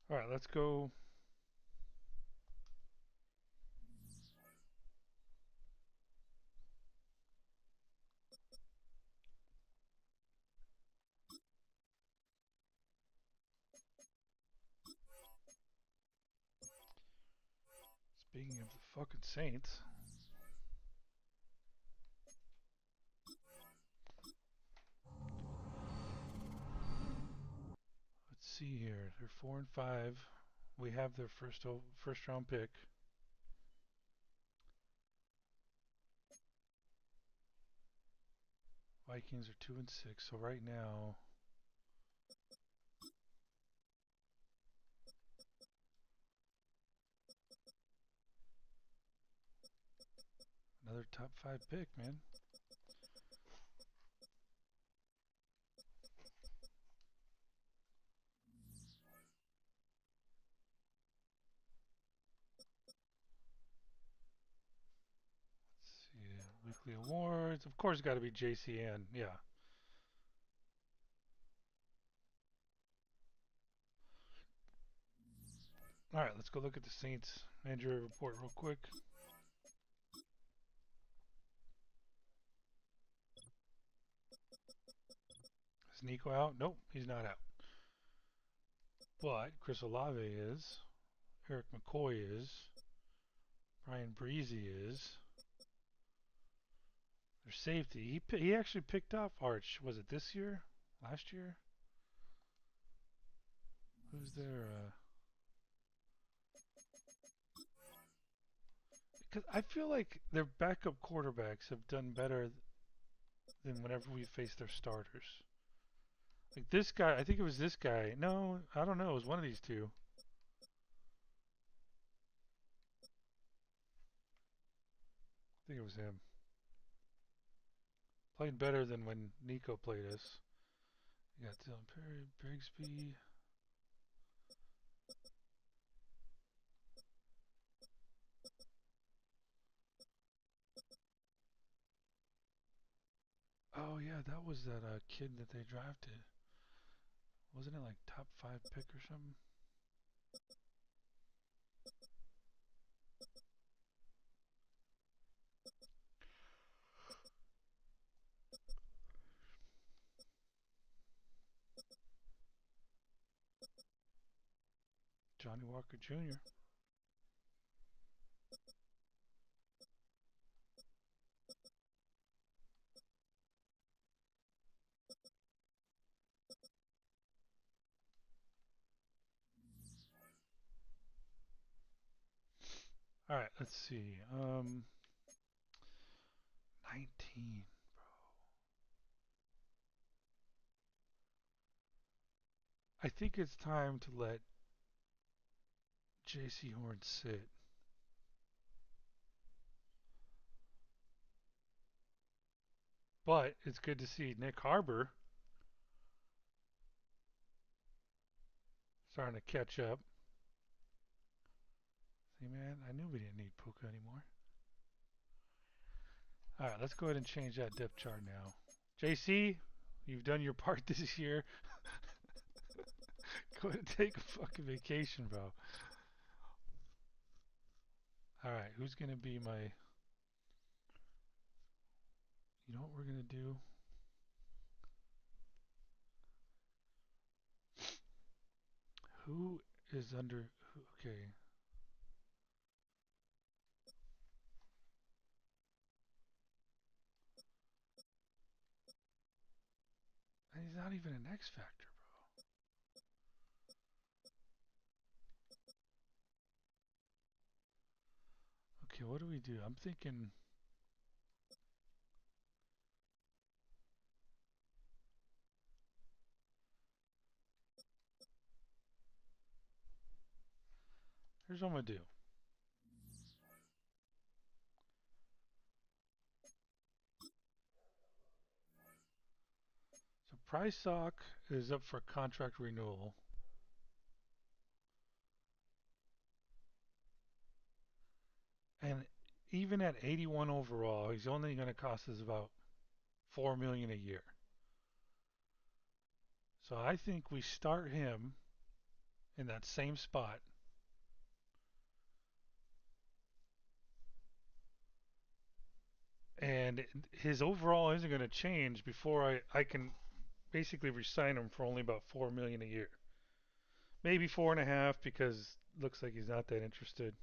All right, let's go. Speaking of the fucking Saints. Let's see here. They're 4-5. We have their first round pick. Vikings are 2-6. So right now, another top 5 pick, man. Let's see. Weekly awards. Of course, got to be JCN. Yeah. All right, let's go look at the Saints injury report real quick. Is Nico out? Nope, he's not out. But Chris Olave is. Eric McCoy is. Brian Breezy is. Their safety. He actually picked up Arch. Was it this year? Last year? Who's their? Because I feel like their backup quarterbacks have done better than whenever we faced their starters. Like this guy, I think it was this guy. No, I don't know. It was one of these two. I think it was him. Played better than when Nico played us. You got Dylan Perry, Brigsby. Oh yeah, that was that kid that they drafted. Wasn't it like top 5 pick or something? Johnny Walker Jr. All right, let's see. 19. I think it's time to let J.C. Horn sit. But it's good to see Nick Harbor Starting to catch up. See, man, I knew we didn't need Puka anymore. All right, let's go ahead and change that depth chart now. JC, you've done your part this year. Go ahead and take a fucking vacation, bro. All right, who's going to be my... You know what we're going to do? Who is under... Okay. And he's not even an X Factor, bro. Okay, what do we do? I'm thinking... Here's what I'm going to do. So Price Sock is up for contract renewal. And even at 81 overall, he's only going to cost us about $4 million a year. So I think we start him in that same spot. And his overall isn't going to change before I can basically resign him for only about $4 million a year. Maybe 4.5 because looks like he's not that interested.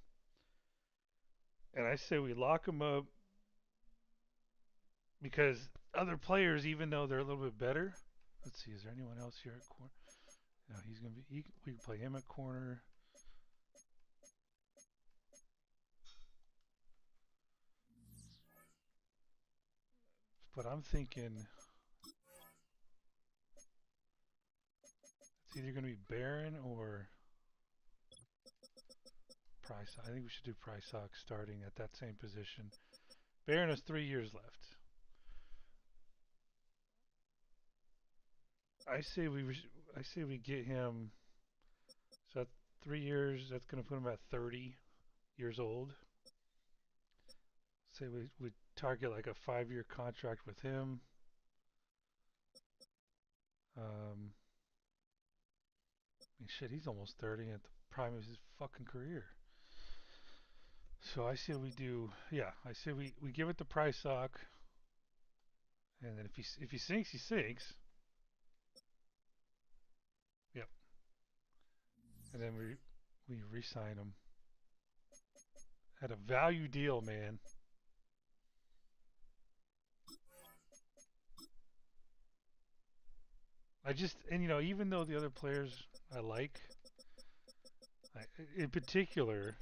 And I say we lock him up because other players, even though they're a little bit better, let's see, is there anyone else here at corner? No, he's gonna be. We can play him at corner. But I'm thinking it's either gonna be Barron or Price. I think we should do Price Sock starting at that same position. Barron has 3 years left. I say we get him. So at 3 years, that's gonna put him at 30 years old. Say we target like a 5-year contract with him. I mean, shit, he's almost 30 at the prime of his fucking career. So I say we do, yeah. I say we give it the Price Sock, and then if he sinks, he sinks. Yep. And then we re-sign him at a value deal, man. Even though the other players I like, in particular,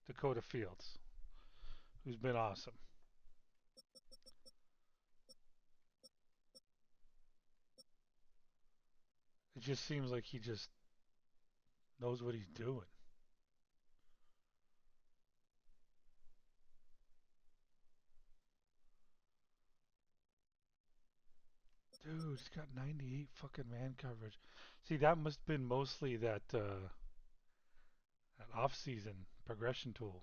Dakota Fields, who's been awesome. It just seems like he just knows what he's doing. Dude, he's got 98 fucking man coverage. See, that must have been mostly that off-season progression tool.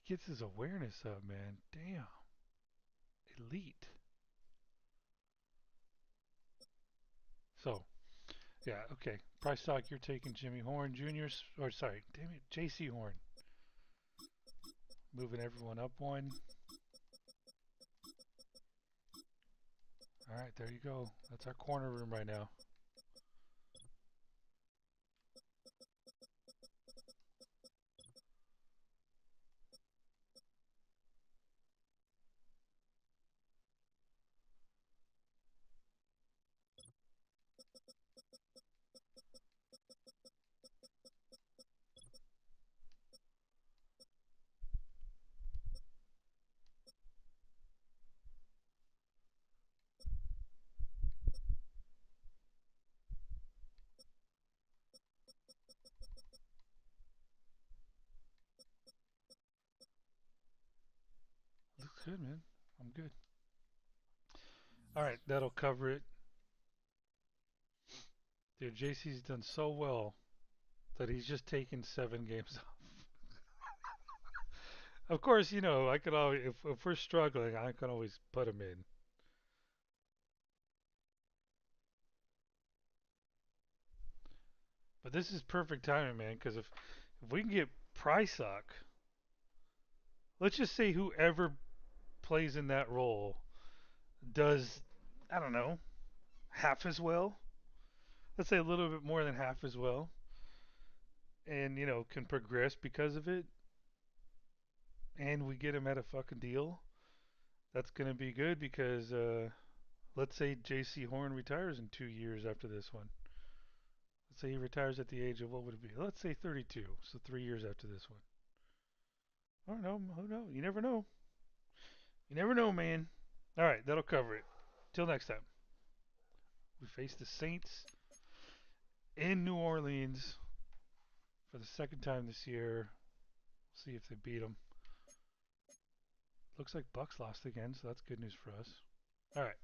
He gets his awareness up, man. Damn. Elite. So, yeah, okay. Price Stock, you're taking Jimmy Horn Jr. Or, sorry, damn it, J.C. Horn. Moving everyone up one. All right, there you go. That's our corner room right now. good, man. I'm good. All right, that'll cover it. Dude, JC's done so well that he's just taken 7 games off. Of course, I could always, if we're struggling, I can always put him in. But this is perfect timing, man, because if we can get Prysock, let's just say whoever plays in that role does, I don't know, half as well. Let's say a little bit more than half as well, and can progress because of it, and we get him at a fucking deal. That's gonna be good because let's say J.C. Horn retires in 2 years after this one. Let's say he retires at the age of what would it be? Let's say 32, so 3 years after this one. I don't know. Who knows? You never know. You never know, man. All right, that'll cover it. Till next time. We face the Saints in New Orleans for the second time this year. See if they beat them. Looks like Bucks lost again, so that's good news for us. All right.